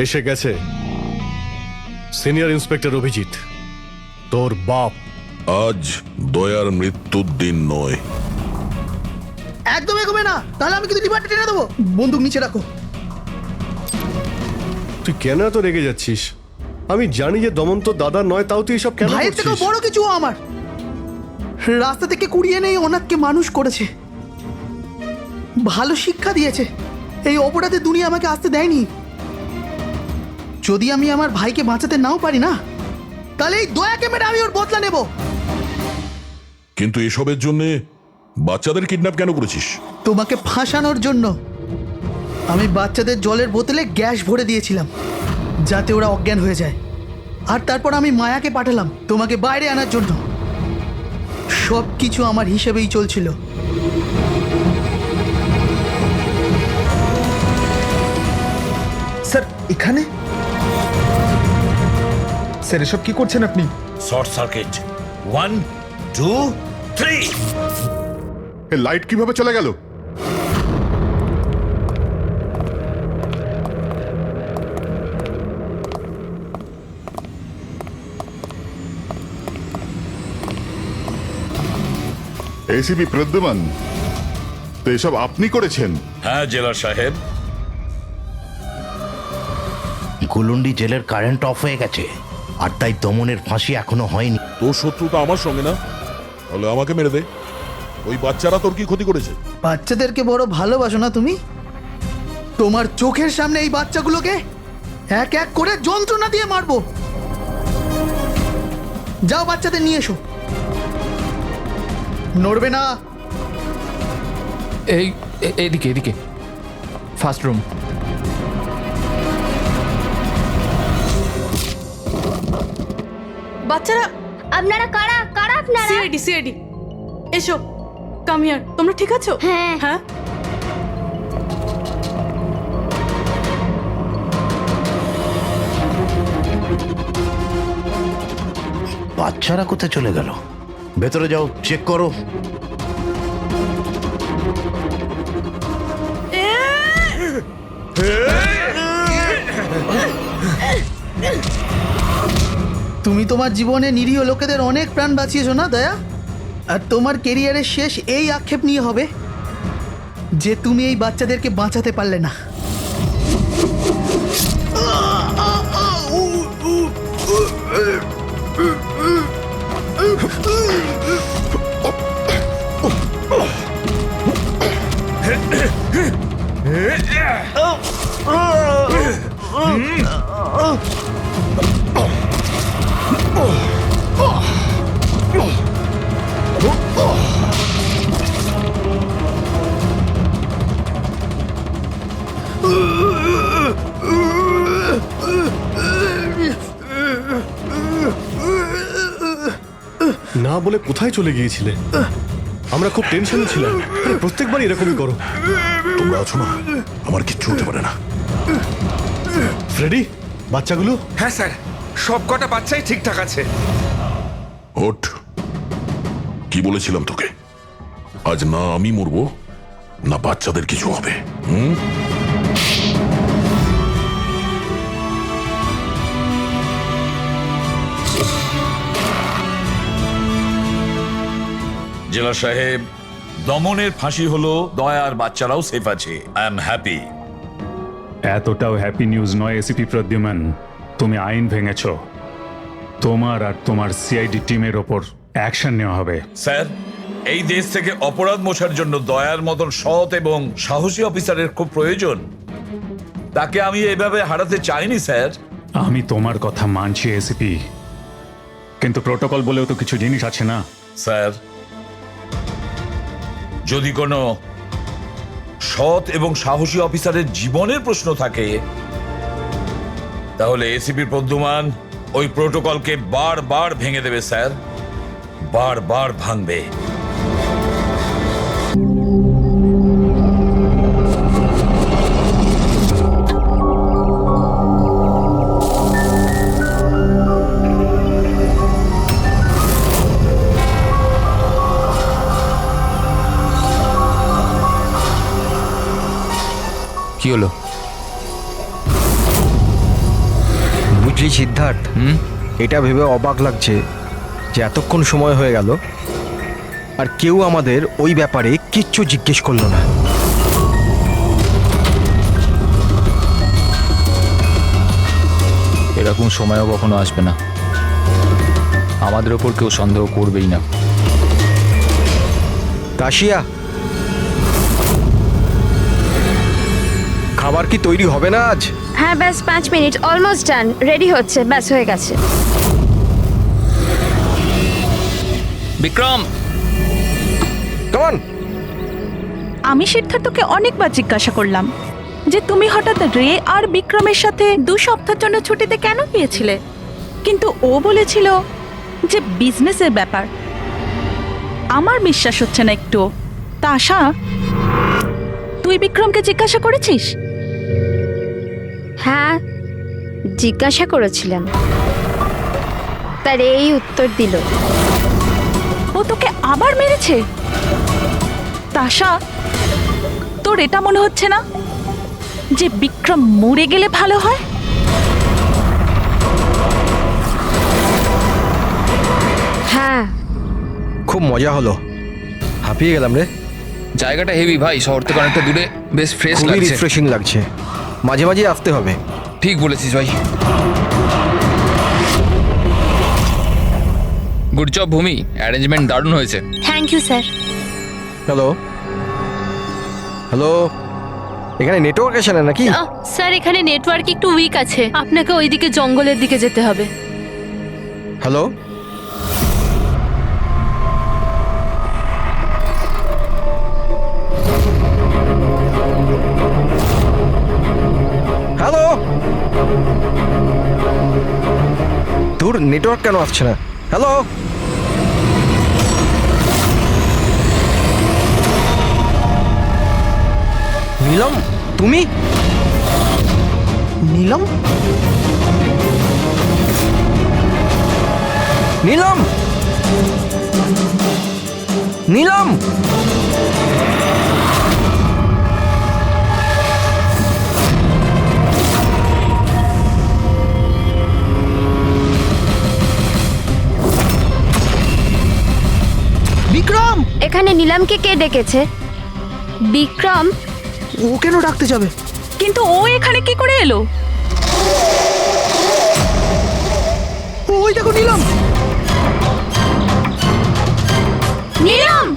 এসে গেছে সিনিয়র ইন্সপেক্টর অভিজিৎ, তোর বাপ। আজ দয়ার মৃত্যুর দিন নয়। একদম এগোবে না, তাহলে আমি কিন্তু ডিপার্টমেন্টে টেনে দেবো। বন্দুক নিচে রাখো। তুই কেন এত রেগে যাচ্ছিস? আমি জানি যে দমন তো দাদা নয়, তাও তুই এসব কেন ভাইয়ের থেকেও করছিস? বড় কিছু ও আমার। রাস্তা থেকে কুড়িয়ে নেই অনাথকে মানুষ করেছে, ভালো শিক্ষা দিয়েছে। এই অপরাধে দুনিয়া আমাকে আসতে দেয়নি। যদি আমি আমার ভাইকে বাঁচাতে নাও পারি না, তাহলে এই দয়াকে মেরে আমি ওর বদলা নেব। কিন্তু এসবের জন্য বাচ্চাদের কিডন্যাপ কেন করেছিস? তোমাকে ফাঁসানোর জন্য। আমি বাচ্চাদের জলের বোতলে গ্যাস ভরে দিয়েছিলাম যাতে ওরা অজ্ঞান হয়ে যায়, আর তারপর আমি মায়াকে পাঠালাম তোমাকে বাইরে আনার জন্য। সব কিছু আমার হিসেবেই চলছিল। স্যার এখানে? স্যার এসব কি করছেন আপনি? Short circuit. 1 2 3। লাইট কিভাবে চলে গেল? এসিপি প্রদ্যুমান, তো এসব আপনি করেছেন? হ্যাঁ জেলার সাহেব। গুলুন্ডি জেলের কারেন্ট অফ হয়ে গেছে, আর তাই দমনের ফাঁসি এখনো হয়নি। তোর শত্রুতা আমার সঙ্গে না, তাহলে আমাকে মেরে দে। ওই বাচ্চারা তোর কি ক্ষতি করেছে? বাচ্চাদেরকে বড় ভালোবাসো না তুমি? তোমার চোখের সামনে এই বাচ্চাগুলোকে এক এক করে যন্ত্রণা দিয়ে মারবো। যাও বাচ্চাদের নিয়ে এসো। নড়বে না। এইদিকে এদিকে, ফার্স্ট রুম। বাচ্চারা, আপনারা কারা কারা আপনারা? সিআইডি সিআইডি, এসো, কাম হিয়ার। তোমরা ঠিক আছো? হ্যাঁ হ্যাঁ। বাচ্চারা কোথায় চলে গেল? ভেতরে যাও, চেক করো। তুমি তোমার জীবনে নিরীহ লোকেদের অনেক প্রাণ বাঁচিয়েছো না দয়া? আর তোমার কেরিয়ারের শেষ এই আক্ষেপ নিয়ে হবে যে তুমি এই বাচ্চাদেরকে বাঁচাতে পারলে না। না বলে কোথায় চলে গিয়েছিলে? আমরা খুব টেনশনে ছিলাম। প্রত্যেকবার এরকমই করো। তোমরা আছো না, আমার কিচ্ছু হতে পারে না। ফ্রেডি, বাচ্চাগুলো? হ্যাঁ স্যার, সব কটা বাচ্চাই ঠিকঠাক আছে। ওঠ, কি বলেছিলাম তোকে? আজ না আমি মরবো, না বাচ্চাদের কিছু হবে। জেলা সাহেব, দমনের ফাঁসি হলো, দয়ার বাচ্চারাও সেফ আছে। I am happy. এতটাও হ্যাপি নিউজ নয় এসিপি প্রদ্যুম্ন। তুমি আইন ভেঙেছ, তোমার আর তোমার সিআইডি টিমের ওপর অ্যাকশন নেওয়া হবে। স্যার, এই দেশ থেকে অপরাধ মোছার জন্য দয়ার মতন সৎ এবং সাহসী অফিসারের খুব প্রয়োজন। তাকে আমি এভাবে হারাতে চাইনি স্যার। আমি তোমার কথা মানছি এসিপি, কিন্তু প্রোটোকল বলেও তো কিছু জিনিস আছে না? স্যার, যদি কোনো সৎ এবং সাহসী অফিসারের জীবনের প্রশ্ন থাকে, তাহলে এসিপি প্রদ্যুম্ন ওই প্রোটোকলকে বারবার ভেঙে দেবে স্যার, বারবার ভাঙবে। কি হলো? বুঝলি সিদ্ধার্থ, এটা ভেবে অবাক লাগছে যে এতক্ষণ সময় হয়ে গেল আর কেউ আমাদের ওই ব্যাপারে কিচ্ছু জিজ্ঞেস করলো না। এরকম সময়ও কখনো আসবে না, আমাদের ওপর কেউ সন্দেহ করবেই না। কাশিয়া, খাবার কি তৈরি হবে না আজ? হ্যাঁ ব্যাস 5 মিনিট, অলমোস্ট ডান, রেডি হচ্ছে, ব্যাস হয়ে গেছে। বিক্রম, কেমন? আমি সিদ্ধার্থকে অনেকবার জিজ্ঞাসা করলাম যে তুমি হঠাৎ রে আর বিক্রমের সাথে 2 সপ্তাহের জন্য ছুটিতে কেন গিয়েছিলে, কিন্তু ও বলেছিল যে বিজনেসের ব্যাপার। আমার বিশ্বাস হচ্ছে না একটু। তা আশা, তুই বিক্রমকে জিজ্ঞাসা করেছিস? হ্যাঁ, জিজ্ঞাসা করেছিলাম, তার এই উত্তর দিল। ও তোকে আবার মেরেছে? তাশা, তোর এটা মনে হচ্ছে না যে বিক্রম মরে গেলে ভালো হয়? হ্যাঁ, খুব মজা হলো, হাঁপিয়ে গেলাম রে। জায়গাটা হেভি ভাই, শহর থেকে অনেকটা দূরে, বেশ ফ্রেশ খুবই লাগছে। রিফ্রেশিং লাগছে, মাঝে মাঝে আসতে হবে। ঠিক বলেছিস ভাই। গুড জব ভূমি, অ্যারেঞ্জমেন্ট দারুণ হয়েছে। Thank you sir. Hello hello, এখানে নেটওয়ার্ক আসে না নাকি? স্যার, এখানে নেটওয়ার্ক একটু উইক আছে, আপনাকে ওইদিকে জঙ্গলের দিকে যেতে হবে। হ্যালো, হ্যালো, দূর নেটওয়ার্ক কেন আসছে না? হ্যালো, নীলম, তুমি? নীলম, নীলম, নীলম, বিক্রম! এখানে নিলামকে কে ডেকেছে? বিক্রম? ও কেন ডাকতে যাবে? কিন্তু ও এখানে কি করে এলো? ওই দেখো নীলম! নিলাম!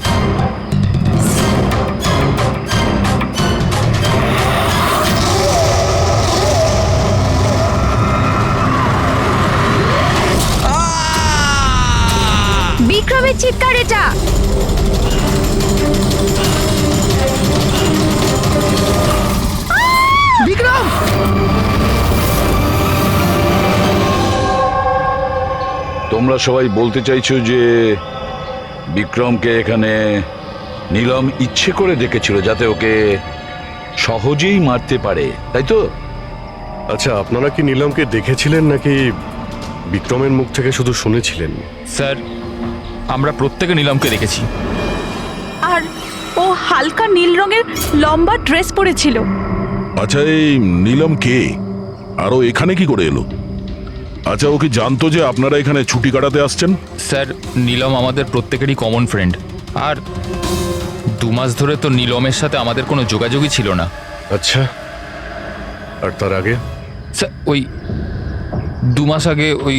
বিক্রমের চিৎকার এটা। বিক্রম! তোমরা সবাই বলতে চাইছো যে বিক্রমকে এখানে নীলম ইচ্ছে করে ডেকেছিল যাতে ওকে সহজেই মারতে পারে, তাই তো? আচ্ছা, আপনারা কি নীলমকে দেখেছিলেন নাকি বিক্রমের মুখ থেকে শুধু শুনেছিলেন? স্যার, আমরা প্রত্যেকে নিলামকে দেখেছি। আর ও হালকা নীল রঙের লম্বা ড্রেস পরেছিল। আচ্ছা, এই নীলম কে? আর ও এখানে কি করে এলো? আচ্ছা, ও কি জানতো যে আপনারা এখানে ছুটি কাটাতে আসছেন? স্যার, নীলম আমাদের প্রত্যেকেরই কমন ফ্রেন্ড, আর 2 মাস ধরে তো নীলমের সাথে আমাদের কোনো যোগাযোগই ছিল না। আচ্ছা, আর তার আগে? স্যার ওই 2 মাস আগে ওই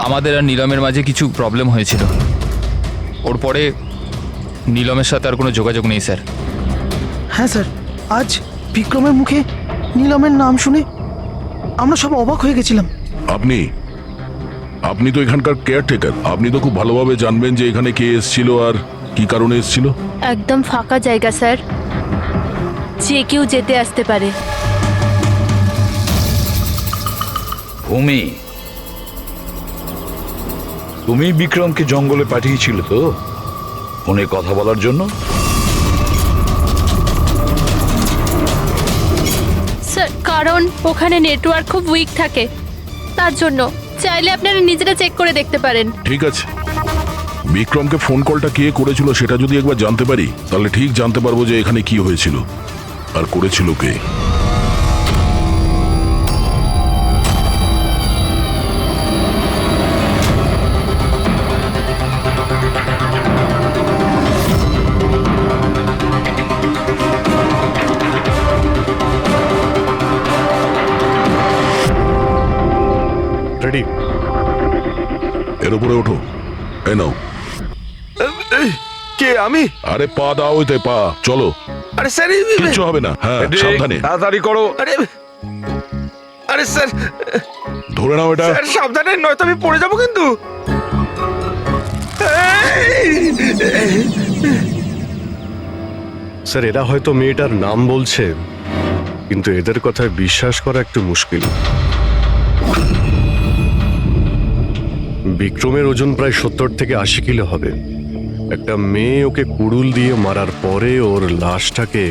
আমাদের আর নীলমের মাঝে কিছু প্রবলেম হয়েছিল। ওর পরে নীলমের সাথে আর কোনো যোগাযোগ নেই স্যার। হ্যাঁ স্যার, আজ বিক্রমের মুখে নীলমের নাম শুনে আমরা সব অবাক হয়ে গেছিলাম। আপনি তো এখানকার কেয়ারটেকার, আপনি তো খুব ভালোভাবে জানবেন যে এখানে কে এসেছিল আর কি কারণে এসেছিল। একদম ফাঁকা জায়গা স্যার, যে কেউ যেতে আসতে পারে। ভূমি, তুমি বিক্রমকে জঙ্গলে পাঠিয়েছিল তো ফোনে কথা বলার জন্য? স্যার কারণ ওখানে নেটওয়ার্ক খুব উইক থাকে, তার জন্য। চাইলে আপনারা নিজেরা চেক করে দেখতে পারেন। ঠিক আছে, বিক্রমকে ফোন কলটা কে করেছিল সেটা যদি একবার জানতে পারি তাহলে ঠিক জানতে পারবো যে এখানে কি হয়েছিল আর করেছিল কে। রেডি? এর উপরে ওঠো। এই নাও। কে? আমি? আরে পা দাও, ওইতে পা। চলো। আরে স্যার, কিচ্ছু হবে না। হ্যাঁ, সাবধানে। তাড়াতাড়ি করো। আরে স্যার, ধরে নাও এটা। স্যার সাবধানে, নয়তো আমি পড়ে যাবো কিন্তু। স্যার, এরা হয়তো মেয়েটার নাম বলছে, কিন্তু এদের কথায় বিশ্বাস করা একটু মুশকিল। বিক্রমের ওজন প্রায় 70 থেকে 80 কিলো হবে। একটা মেয়ে ওকে কুড়ুল দিয়ে মারার পরে ওর লাশটাকে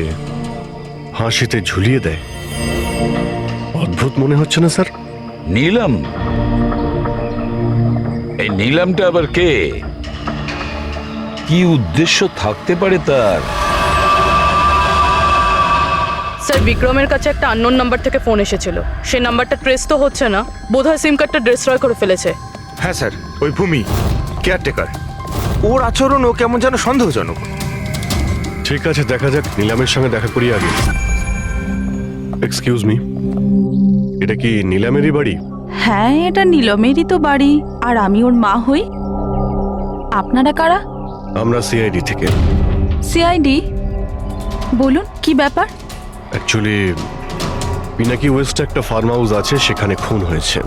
ফাঁসিতে ঝুলিয়ে দেয়। অদ্ভুত মনে হচ্ছে না স্যার? নীলম? এই নীলমটা আবার কে? কি উদ্দেশ্য থাকতে পারে তার? স্যার বিক্রমের কাছে একটা আননোন নাম্বার থেকে ফোন এসেছিল। সে নাম্বারটা ট্রেস তো হচ্ছে না, বোধহয় সিম কার্ডটা ডিস্ট্রয় করে ফেলেছে। হ্যাঁ স্যার, ওই ভূমি কেয়ারটেকার, ওর আচরণও কেমন যেন সন্দেহজনক। ঠিক আছে, দেখা যাক। নিলামের সঙ্গে দেখা করি আগে। এক্সকিউজ মি, এটা কি নিলামেরই বাড়ি? হ্যাঁ, এটা নীলমেরই তো বাড়ি, আর আমি ওর মা হই। আপনারা কারা? আমরা সিআইডি থেকে। সিআইডি? বলুন কি ব্যাপার? অ্যাকচুয়ালি পিনাকি ওয়েস্টে একটা ফার্ম হাউস আছে, সেখানে খুন হয়েছে।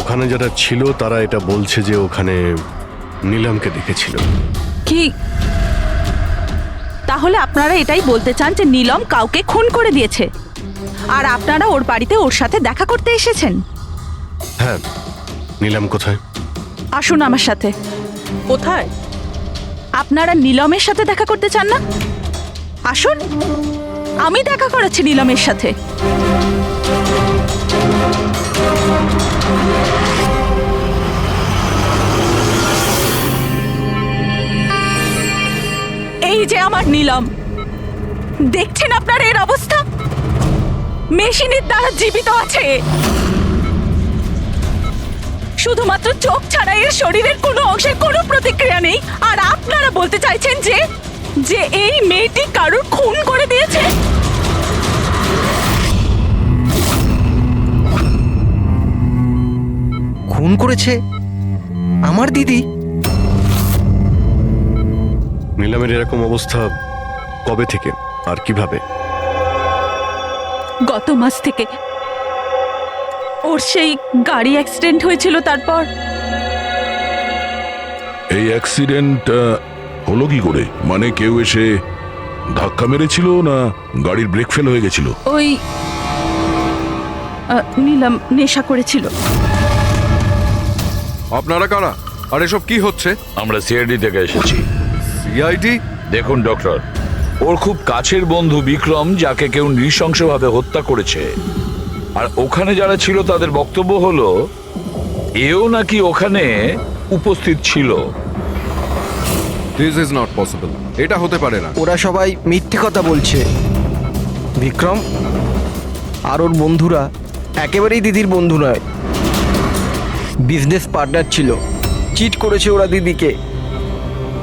ওখানে যারা ছিল তারা এটা বলছে যে ওখানে নীলমকে দেখেছিল। কি? তাহলে আপনারা এটাই বলতে চান যে নীলম কাউকে খুন করে দিয়েছে, আর আপনারা ওর বাড়িতে ওর সাথে দেখা করতে এসেছেন? হ্যাঁ। নীলম কোথায়? আসুন আমার সাথে। কোথায়? আপনারা নীলমের সাথে দেখা করতে চান না? আসুন, আমি দেখা করাচ্ছি নীলমের সাথে। এই যে আমার নীলম, দেখছেন আপনার এর অবস্থা? মেশিনের দ্বারা জীবিত আছে, শুধুমাত্র চোখ ছাড়া এর শরীরের কোনো অংশের কোনো প্রতিক্রিয়া নেই। আর আপনারা বলতে চাইছেন যে যে এই মেয়েটি কারোর খুন করে দিয়েছে? খুন করেছে আমার দিদি? নীলমের এরকম অবস্থা কবে থেকে আর কিভাবে? গত মাস থেকে। ওর সেই গাড়ি অ্যাক্সিডেন্ট হয়েছিল, তারপর। এই অ্যাক্সিডেন্ট হলো কি করে? মানে কেউ এসে ধাক্কা মেরেছিল না গাড়ির ব্রেক ফেল হয়ে গেছিল? ওই নীলম নেশা করেছিল। আপনারা কারা? আর এসব কি হচ্ছে? আমরা সিআইডি থেকে এসেছি। সিআইডি? দেখুন ডক্টর, ওর খুব কাছের বন্ধু বিক্রম, যাকে কেউ নৃশংসভাবে হত্যা করেছে। আর ওখানে যারা ছিল তাদের বক্তব্য হলো এও নাকি ওখানে উপস্থিত ছিল। This is not possible. এটা হতে পারে না। ওরা সবাই মিথ্যে কথা বলছে। বিক্রম আর ওর বন্ধুরা একেবারেই দিদির বন্ধু নয়, বিজনেস পার্টনার ছিল। চিট করেছে ওরা দিদিকে,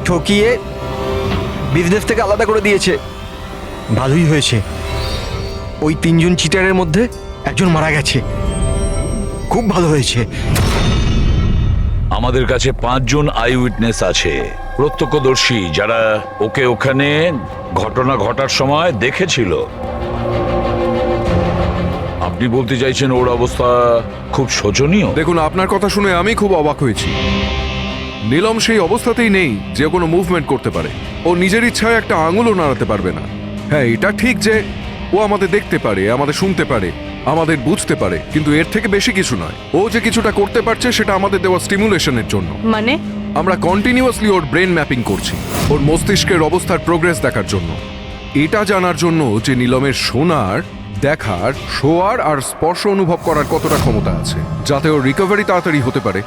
ঠকিয়ে বিজনেস থেকে আলাদা করে দিয়েছে। ভালোই হয়েছে, ওই 3 জন চিটারের মধ্যে একজন মারা গেছে। খুব ভালো হয়েছে। আমাদের কাছে 5 জন আই উইটনেস আছে, প্রত্যক্ষদর্শী, যারা ওকে ওখানে ঘটনা ঘটার সময় দেখেছিল। আপনি বলতে চাইছেন ওর অবস্থা খুব শোচনীয়? দেখুন, আপনার কথা শুনে আমি খুব অবাক হয়েছি। নীলম সেই অবস্থাতেই নেই যে কোনো মুভমেন্ট করতে পারে। ও নিজের ইচ্ছায় একটা আঙুলও নাড়াতে পারবে না। হ্যাঁ, এটা ঠিক যে ও আমাদের দেখতে পারে, আমাদের শুনতে পারে, আমাদের বুঝতে পারে, কিন্তু এর থেকে বেশি কিছু নয়। ও যে কিছুটা করতে পারছে সেটা আমাদের দেওয়া স্টিমুলেশনের জন্য। মানে আমরা কন্টিনিউয়াসলি ওর ব্রেন ম্যাপিং করছি, ওর মস্তিষ্কের অবস্থার প্রোগ্রেস দেখার জন্য। এটা জানার জন্য যে নীলমের শোনার, দেখার, শোয়ার আর স্পর্শ অনুভব করার কতটা ক্ষমতা আছে, যাতে ওর রিকভারি তাড়াতাড়ি হতে পারে।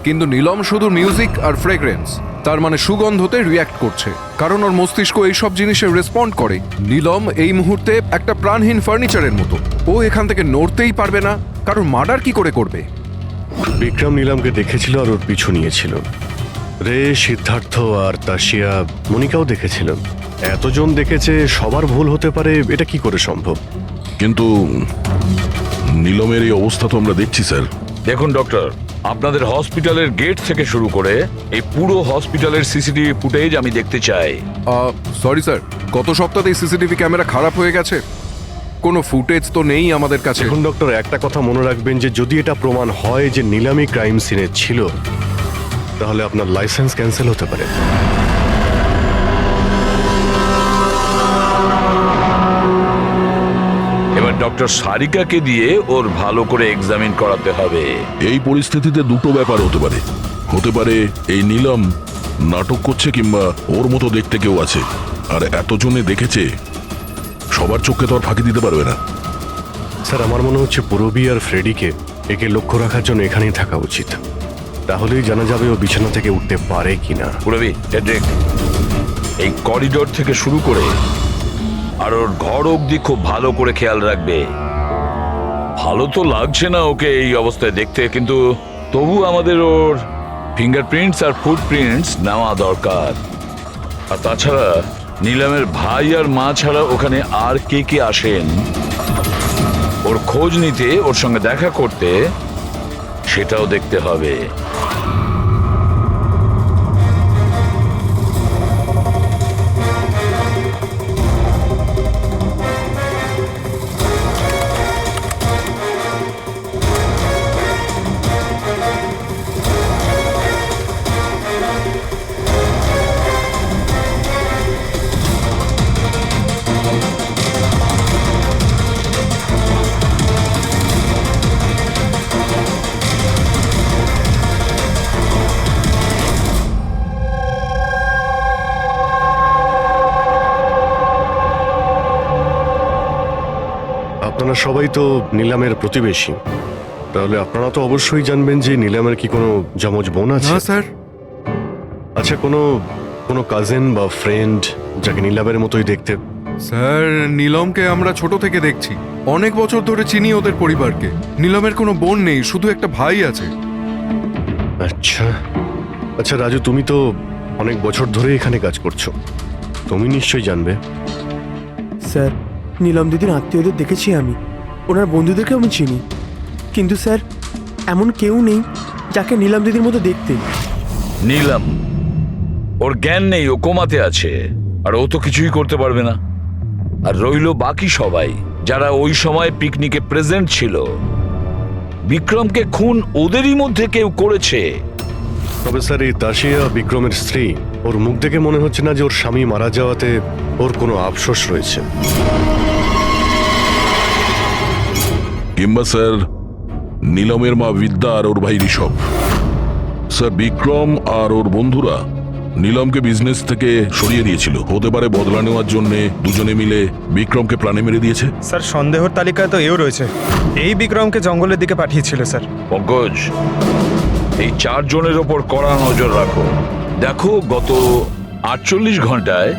কিন্তু নীলম শুধু মিউজিক আর ফ্রেগ্রেন্স, তার মানে সুগন্ধতে রিয়্যাক্ট করছে, কারণ ওর মস্তিষ্ক এইসব জিনিসে রেসপন্ড করে। নীলম এই মুহূর্তে একটা প্রাণহীন ফার্নিচারের মতো। ও এখান থেকে নড়তেই পারবে না, কারণ মার্ডার কি করে করবে? বিক্রম নীলামকে দেখেছিল আর ওর পিছু নিয়েছিল। রে, সিদ্ধার্থ আর তাশিয়া, মনিকাও দেখেছিল। এতজন দেখেছে, সবার ভুল হতে পারে, এটা কি করে সম্ভব? কিন্তু নীলমের এই অবস্থা তো আমরা দেখছি স্যার। দেখুন ডক্টর, আপনাদের হসপিটালের গেট থেকে শুরু করে এই পুরো হসপিটালের সিসিটিভি ফুটেজ আমি দেখতে চাই। সরি স্যার, গত সপ্তাহে সিসিটিভি ক্যামেরা খারাপ হয়ে গেছে, কোনো ফুটেজ তো নেই আমাদের কাছে। এখন ডক্টর, একটা কথা মনে রাখবেন যে যদি এটা প্রমাণ হয় যে নীলামি ক্রাইম সিনে ছিল, তাহলে আপনার লাইসেন্স ক্যান্সেল হতে পারে। এবার ডক্টর সারিকাকে দিয়ে ওর ভালো করে এক্সামিন করাতে হবে। এই পরিস্থিতিতে দুটো ব্যাপার হতে পারে। হতে পারে এই নীলম নাটক করছে, কিংবা ওর মতো দেখতে কেউ আছে, আর এতজনে দেখেছে, সবার চোখে তো আর ফাঁকি দিতে পারবে না। স্যার, আমার মনে হচ্ছে পুরবী আর ফ্রেডিকে একে লক্ষ্য রাখার জন্য এখানেই থাকা উচিত। তাহলেই জানা যাবে ও বিছানা থেকে উঠতে পারে কিনা। পুরবী, হেড্রিক, এই করিডোর থেকে শুরু করে আর ওর ঘর অবধি খুব ভালো করে খেয়াল রাখবে। ভালো তো লাগছে না ওকে এই অবস্থায় দেখতে, কিন্তু তবু আমাদের ওর ফিঙ্গারপ্রিন্টস আর ফুটপ্রিন্টস নেওয়া দরকার। আর তাছাড়া নীলামের ভাই আর মা ছাড়া ওখানে আর কে কে আসেন ওর খোঁজ নিতে, ওর সঙ্গে দেখা করতে, সেটাও দেখতে হবে। আপনারা সবাই তো নীলামের প্রতিবেশী, তাহলে আপনারা তো অবশ্যই জানবেন যে নীলামের কি কোনো যমজ বোন আছে? না স্যার। আচ্ছা, কোনো কাজিন বা ফ্রেন্ড যাকে নীলামের মতোই দেখতে? স্যার, নীলমকে আমরা ছোট থেকে দেখছি, অনেক বছর ধরে চিনি ওদের পরিবারকে। নীলমের কোনো বোন নেই, শুধু একটা ভাই আছে। আচ্ছা আচ্ছা রাজু, তুমি তো অনেক বছর ধরে এখানে কাজ করছো, তুমি নিশ্চয়ই জানবে। স্যার, নীলম দিদির আত্মীয়দের দেখেছি আমি, ওনার বন্ধুদেরকে আমি চিনি, কিন্তু স্যার এমন কেউ নেই যাকে নীলম দিদির মতো দেখতে। নীলম, ওর জ্ঞান নেই, ও কোমাতে আছে, আর ও তো কিছুই করতে পারবে না। আর রইলো বাকি সবাই যারা ওই সময় পিকনিকে প্রেজেন্ট ছিল। বিক্রমকে খুন ওদেরই মধ্যে কেউ করেছে। তবে স্যার, এই তাশিয়া বিক্রমের স্ত্রী, ওর মুখ দেখে মনে হচ্ছে না যে ওর স্বামী মারা যাওয়াতে ওর কোনো আফসোস রয়েছে। কিংবা স্যার নীলমের মা বিদ্যা আর ওর ভাই ঋষভ। স্যার, বিক্রম আর ওর বন্ধুরা নীলমকে বিজনেস থেকে সরিয়ে দিয়েছিল। হতে পারে বদলা নেওয়ার জন্য দুজনে মিলে বিক্রমকে প্রাণে মেরে দিয়েছে। স্যার, সন্দেহর তালিকায় তো এও রয়েছে, এই বিক্রমকে জঙ্গলের দিকে পাঠিয়েছিল স্যার। পঙ্কজ, এই 4 জনের ওপর কড়া নজর রাখো। দেখো গত 48 ঘন্টায়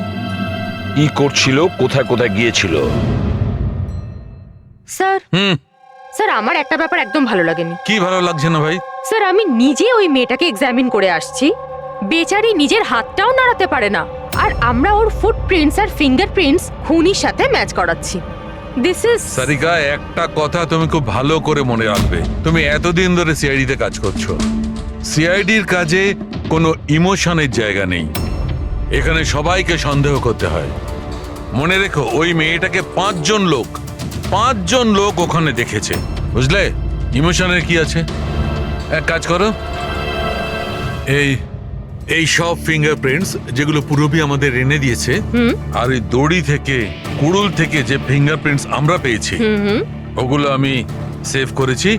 কি করছিল, কোথায় কোথায় গিয়েছিল। স্যার, স্যার আমার একটা ব্যাপার একদম ভালো লাগেনি। কি ভালো লাগছে না ভাই? স্যার, আমি নিজে ওই মেয়েটাকে এক্সামিন করে আসছি, বেচারি নিজের হাতটাও নাড়াতে পারে না, আর আমরা ওর ফুটপ্রিন্টস আর ফিঙ্গারপ্রিন্টস খুনির সাথে ম্যাচ করাচ্ছি। দিস ইজ সারিকা, একটা কথা তুমি খুব ভালো করে মনে রাখবে। তুমি এতদিন ধরে সিআইডিতে কাজ করছো। সিআইডির কাজে কোনো ইমোশনের জায়গা নেই। এখানে সবাইকে সন্দেহ করতে হয়। মনে রেখো, ওই মেয়েটাকে 5জন লোক ওখানে দেখেছে, বুঝলে? ইমোশনের কি আছে? এক কাজ করো, এই সব ফিঙ্গারপ্রিন্টস যেগুলো পূরবী আমাদের এনে দিয়েছে, আর ওই দড়ি থেকে, কুড়ুল থেকে যে ফিঙ্গারপ্রিন্টস আমরা পেয়েছি, ওগুলো আমি সেভ করেছি।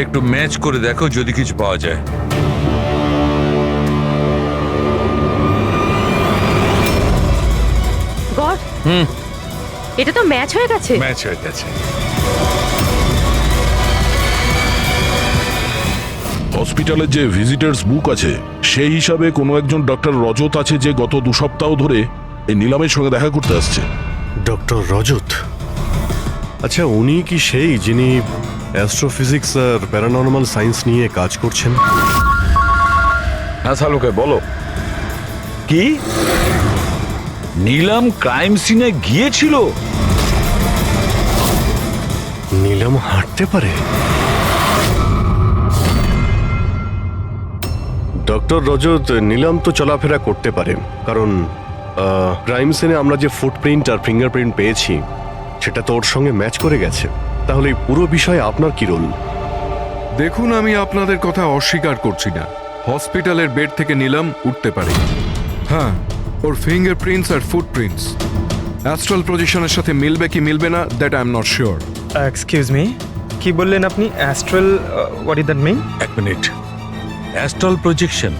একটু ম্যাচ করে দেখো যদি কিছু পাওয়া যায়। গড, এটা তো ম্যাচ হয়ে গেছে। ম্যাচ হয়ে গেছে। হসপিটালের যে ভিজিটার্স বুক আছে সেই হিসাবে কোনো একজন ডক্টর রজত আছে যে গত 2 সপ্তাহ ধরে এই নিলামের সঙ্গে দেখা করতে আসছে। ডক্টর রজত? আচ্ছা, উনি কি সেই যিনি অ্যাস্ট্রোফিজিক্স আর প্যারানর্মাল সায়েন্স নিয়ে কাজ করছেন? হ্যাঁ শালুকে, বলো। কি নিলাম ক্রাইম সিনে গিয়েছিল? নিলাম হাঁটতে পারে? ডক্টর রজত, নিলাম তো চলাফেরা করতে পারে, কারণ ক্রাইম সিনে আমরা যে ফুটপ্রিন্ট আর ফিঙ্গারপ্রিন্ট পেয়েছি সেটা তো ওর সঙ্গে ম্যাচ করে গেছে। তাহলে এই পুরো বিষয়ে আপনার কি রোল? দেখুন, আমি আপনাদের কথা অস্বীকার করছি না। হসপিটালের বেড থেকে নিলাম উঠতে পারে। হ্যাঁ, ওর ফিঙ্গারপ্রিন্টস আর ফুটপ্রিন্টস অ্যাস্ট্রাল পজিশনের সাথে মিলবে কি মিলবে না, that I am not sure. Excuse me, কি বললেন আপনি? Astral, what is that mean? এক মিনিট, astral projection?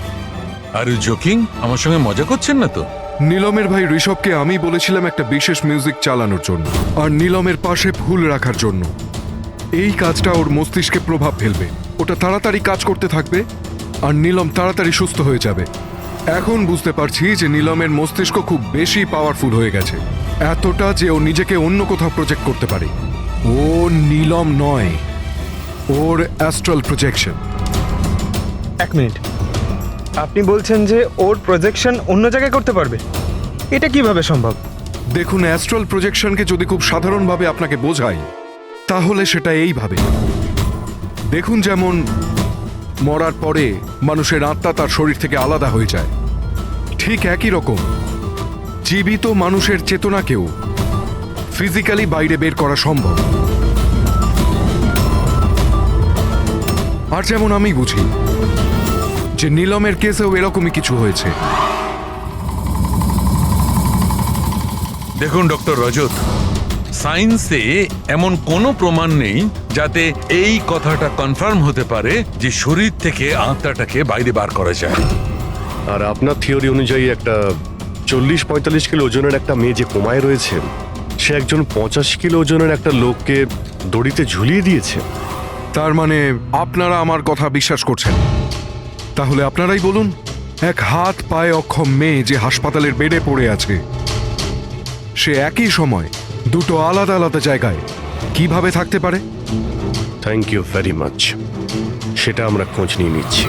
Are you joking? আমার সঙ্গে মজা করছেন না তো? নীলমের ভাই ঋষভকে আমি বলেছিলাম একটা বিশেষ মিউজিক চালানোর জন্য আর নীলমের পাশে ফুল রাখার জন্য। এই কাজটা ওর মস্তিষ্কে প্রভাব ফেলবে, ওটা তাড়াতাড়ি কাজ করতে থাকবে আর নীলম তাড়াতাড়ি সুস্থ হয়ে যাবে। এখন বুঝতে পারছি যে নীলমের মস্তিষ্ক খুব বেশি পাওয়ারফুল হয়ে গেছে, এতটা যে ও নিজেকে অন্য কোথাও প্রজেক্ট করতে পারে। ও নীলম নয়, ওর অ্যাস্ট্রাল প্রজেকশন। এক মিনিট, আপনি বলছেন যে ওর প্রজেকশন অন্য জায়গায় করতে পারবে? এটা কিভাবে সম্ভব? দেখুন, অ্যাস্ট্রাল প্রজেকশনকে যদি খুব সাধারণভাবে আপনাকে বোঝাই তাহলে সেটা এইভাবে। দেখুন, যেমন মরার পরে মানুষের আত্মা তার শরীর থেকে আলাদা হয়ে যায়, ঠিক একই রকম জীবিত মানুষের চেতনাকেও ফিজিক্যালি বাইরে বের করা সম্ভব। আর যেমন আমি বুঝি যে নীলমের কেসেও এরকমই কিছু হয়েছে। দেখুন ডক্টর রজত, সায়েন্সে এমন কোনো প্রমাণ নেই যাতে এই কথাটা কনফার্ম হতে পারে যে শরীর থেকে আত্মাটাকে বাইরে বার করা যায়। আর আপনার থিওরি অনুযায়ী একটা 40-45 কিলো ওজনের একটা মেয়ে যে কোমায় রয়েছে, সে একজন 85 কিলো ওজনের একটা লোককে দড়িতে ঝুলিয়ে দিয়েছে। তার মানে আপনারা আমার কথা বিশ্বাস করছেন? তাহলে আপনারাই বলুন, এক হাত পায়ে অক্ষম মেয়ে যে হাসপাতালের বেডে পড়ে আছে, সে একই সময় দুটো আলাদা আলাদা জায়গায় কিভাবে থাকতে পারে? থ্যাংক ইউ ভেরি মাচ, সেটা আমরা খোঁজ নিয়ে নিচ্ছি।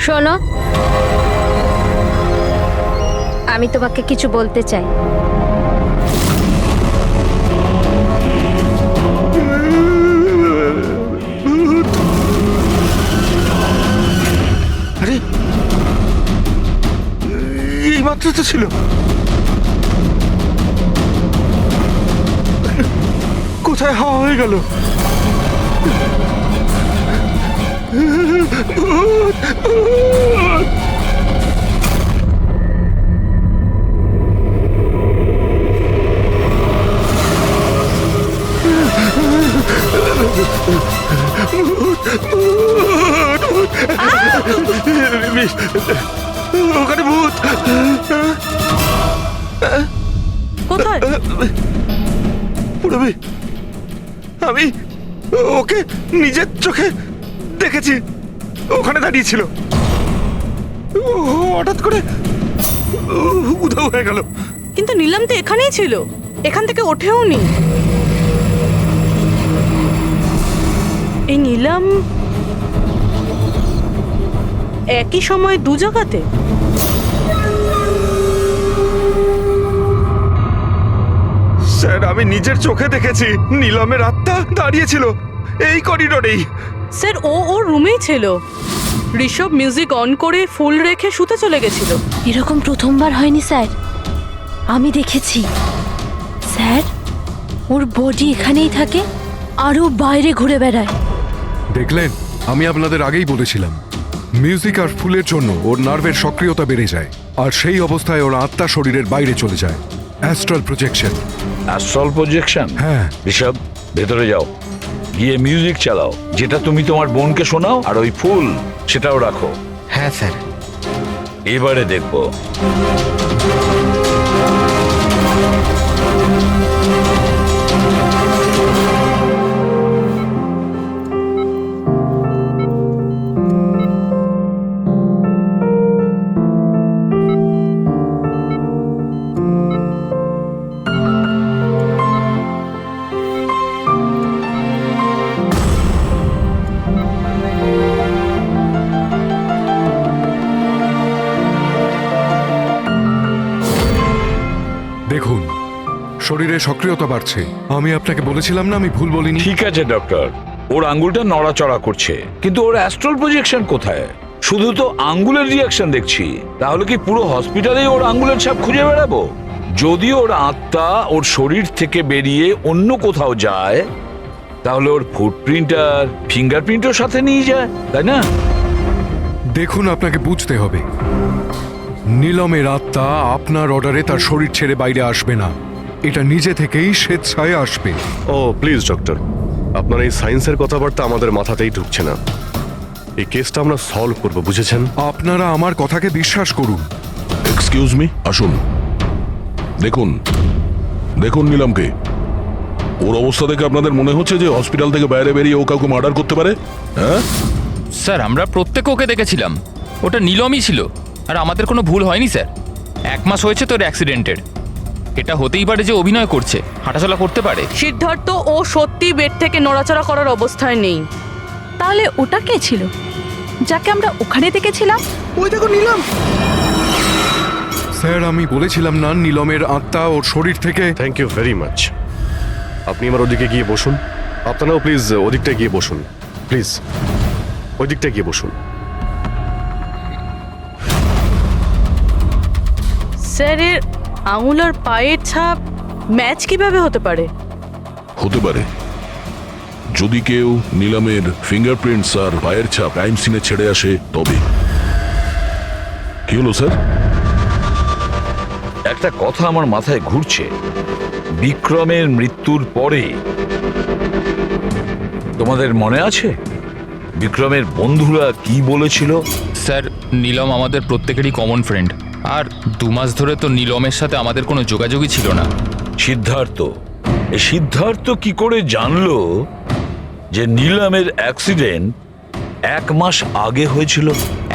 শোনো, আমি তোমাকে কিছু বলতে চাই। আরে, এই মাত্র তো ছিল। কোথায় মাথায় হাওয়া হয়ে গেল। ওখানে ভূত। কোথায়? পুরবি, আমি ওকে নিজের চোখে দেখেছি, ওখানে দাঁড়িয়ে ছিল। হঠাৎ করে উধাও হয়ে গেল। কিন্তু নীলাম তো এখানেই ছিল, এখান থেকে ওঠেও নি। এই নীলাম একই সময় দু জায়গাতে? স্যার, আমি নিজের চোখে দেখেছি নীলমের আত্মা দাঁড়িয়েছিল এই করিডোরেই। স্যার, ওর রুমেই ছিল। ঋষভ মিউজিক অন করে ফুল রেখে শুতে চলে গেছিল। এরকম প্রথমবার হয়নি স্যার, আমি দেখেছি। স্যার, ওর বডি এখানেই থাকে আর ও বাইরে ঘুরে বেড়ায়। দেখলেন, আমি আপনাদের আগেই বলেছিলাম মিউজিক আর ফুলের জন্য ওর নার্ভের সক্রিয়তা বেড়ে যায়, আর সেই অবস্থায় ওর আত্মা শরীরের বাইরে চলে যায়। Astral projection. Astral projection? হ্যাঁ। ঋষভ, ভেতরে যাও, গিয়ে মিউজিক চালাও। যেটা তুমি তোমার বোনকে শোনাও, আর ওই ফুল সেটাও রাখো। হ্যাঁ স্যার। এবারে দেখবো। দেখুন, শরীরে সক্রিয়তা বাড়ছে। আমি আপনাকে বলেছিলাম না আমি ভুল বলিনি? ঠিক আছে ডক্টর, ওর আঙ্গুলটা নড়াচড়া করছে, কিন্তু ওর অ্যাস্ট্রাল প্রজেকশন কোথায়? শুধু তো আঙ্গুলের রিয়াকশন দেখছি। তাহলে কি পুরো হসপিটালেই ওর আঙ্গুলের ছাপ খুঁজে বেড়াবো? যদি ওর আত্মা ওর শরীর থেকে বেরিয়ে অন্য কোথাও যায়, তাহলে ওর ফুটপ্রিন্ট আর ফিঙ্গারপ্রিন্টও সাথে নিয়ে যায়, তাই না? দেখুন, আপনাকে বুঝতে হবে, নীলমের আত্মা আপনার অর্ডারে তার শরীর ছেড়ে বাইরে আসবে না। এটা নিজে থেকেই স্বেচ্ছায় আসবে। ও প্লিজ ডক্টর, আপনার এই সায়েন্সের কথাবার্তা আমাদের মাথাতেই ঢুকছে না। এই কেসটা আমরা সলভ করব, বুঝেছেন? আপনারা আমার কথাকে বিশ্বাস করুন। এক্সকিউজ মি, আসুন। দেখুন দেখুন নীলমকে। ওর অবস্থা দেখে আপনাদের মনে হচ্ছে যে হসপিটাল থেকে বাইরে বেরিয়ে ও কাউকে মার্ডার করতে পারে? হ্যাঁ স্যার, আমরা প্রত্যেকে ওকে দেখেছিলাম। ওটা নীলমই ছিল, আর আমাদের কোনো ভুল হয়নি স্যার। 1 মাস হয়েছে তোর অ্যাক্সিডেন্টের। এটা হতেই পারে যে অভিনয় করছে, হাঁটাচলা করতে পারে। সিদ্ধার্থ, ও সত্যি বেড থেকে নড়াচড়া করার অবস্থায় নেই। তাহলে ওটা কে ছিল যাকে আমরা ওখানে দেখেছিলাম? ওই দেখো নীলম। স্যার, আমি বলেছিলাম না নীলমের আত্মা ওর শরীর থেকে। Thank you very much. আপনি আমার ওদিকে গিয়ে বসুন। আপনারাও প্লিজ ওদিকটা গিয়ে বসুন। প্লিজ ওদিকটা গিয়ে বসুন। স্যার, এর আঙুল আর পায়ের ছাপ ম্যাচ কিভাবে হতে পারে? হতে পারে যদি কেউ নীলমের ফিঙ্গারপ্রিন্টস আর পায়ের ছাপ ক্রাইম সিনে ছেড়ে আসে তবে। কি হলো স্যার? একটা কথা আমার মাথায় ঘুরছে। বিক্রমের মৃত্যুর পরে তোমাদের মনে আছে বিক্রমের বন্ধুরা কি বলেছিল? স্যার, নীলম আমাদের প্রত্যেকেরই কমন ফ্রেন্ড, আর 2 মাস ধরে তো নীলমের সাথে আমাদের কোনো যোগাযোগই ছিল না। সিদ্ধার্থ কি করে জানলো যে নীলমের অ্যাক্সিডেন্ট 1 মাস আগে হয়েছিল?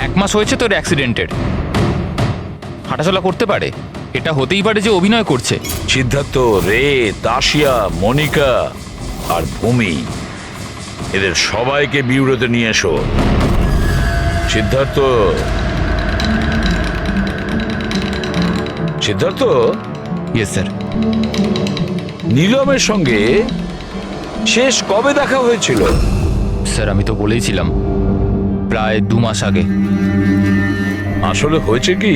1 মাস হয়েছে তোর অ্যাক্সিডেন্টের। হাঁটাচলা করতে পারে, এটা হতেই পারে যে অভিনয় করছে। সিদ্ধার্থ, রে, দাসিয়া, মনিকা আর ভূমি, এদের সবাইকে বিউরোতে নিয়ে এসো। Siddharth, yes sir. নীলমের সঙ্গে শেষ কবে দেখা হয়েছিল? স্যার, আমি তো বলেইছিলাম, প্রায় 2 মাস আগে। আসলে হয়েছে কি,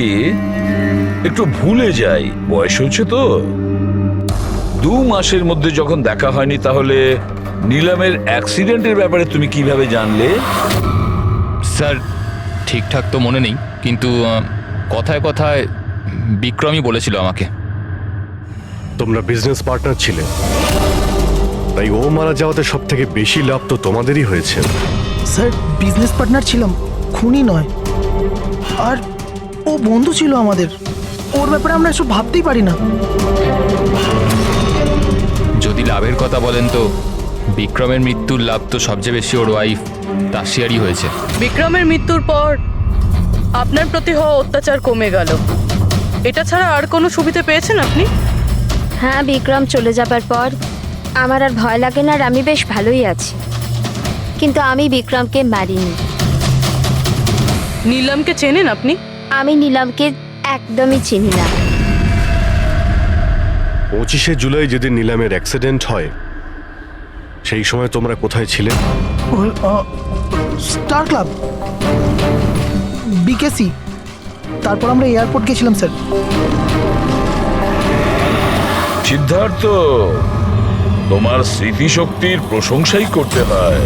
একটু ভুলে যাই, বয়স হচ্ছে তো। 2 মাসের মধ্যে যখন দেখা হয়নি, তাহলে নিলামের অ্যাক্সিডেন্টের ব্যাপারে তুমি কিভাবে জানলে? স্যার ঠিকঠাক তো মনে নেই, কিন্তু কথায় কথায় বিক্রমই বলেছিল আমাকে। তোমরা বিজনেস পার্টনার ছিলে, তাই ও মারা যাওয়াতে সব থেকে বেশি লাভ তো তোমাদেরই হয়েছে। স্যার বিজনেস পার্টনার ছিলাম, খুনি নয়। আর ও বন্ধু ছিল আমাদের, ওর ব্যাপারে আমরা এসব ভাবতেই পারি না। যদি লাভের কথা বলেন তো বিক্রমের মৃত্যুর লাভ তো সবচেয়ে বেশি ওর ওয়াইফ তাসিয়ারই হয়েছে। বিক্রমের মৃত্যুর পর আপনার প্রতি হওয়া অত্যাচার কমে গেল, এটা ছাড়া আর কোনো সুবিধা পেয়েছেন আপনি? হ্যাঁ, বিক্রম চলে যাবার পর আমার আর ভয় লাগে না, আর আমি বেশ ভালোই আছি। কিন্তু আমি বিক্রমকে মারিনি। নীলমকে চেনেন আপনি? আমি নীলমকে একদমই চিনি না। 25শে জুলাই যেদিন নিলামের অ্যাক্সিডেন্ট হয়, সেই সময় তোমরা কোথায় ছিলে? স্টার ক্লাব, বিকেসি, তারপর আমরা এয়ারপোর্ট গেছিলাম স্যার। সিদ্ধার্থ, তোমার স্মৃতিশক্তির প্রশংসাই করতে হয়।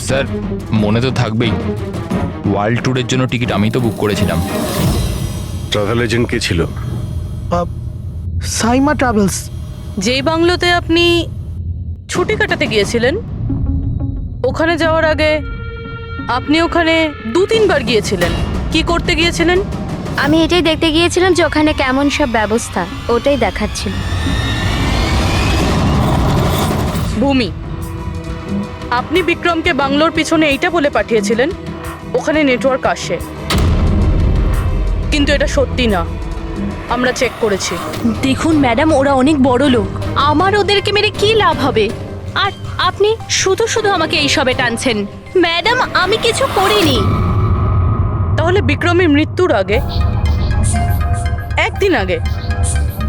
স্যার মনে তো থাকবেই, ওয়ার্ল্ড ট্যুরের জন্য টিকিট আমি তো বুক করেছিলাম। ট্রাভেল এজেন্ট কে ছিল? সাইমা ট্রাভেলস। যেই বাংলোতে আপনি ছুটি কাটাতে গিয়েছিলেন, ওখানে যাওয়ার আগে আপনি ওখানে 2-3 বার গিয়েছিলেন। কি করতে গিয়েছিলেন? আমি এটাই দেখতে গিয়েছিলাম যে ওখানে কেমন সব ব্যবস্থা, ওটাই দেখাচ্ছিল। ভূমি, আপনি বিক্রমকে বাংলোর পিছনে এইটা বলে পাঠিয়েছিলেন ওখানে নেটওয়ার্ক আসে, কিন্তু এটা সত্যি না, আমরা চেক করেছি। দেখুন ম্যাডাম, ওরা অনেক বড় লোক, আমার ওদেরকে মেরে কি লাভ হবে? আর আপনি শুধু শুধু আমাকে এইসবে টানছেন। ম্যাডাম আমি কিছু করিনি। তাহলে বিক্রমের মৃত্যুর আগে, একদিন আগে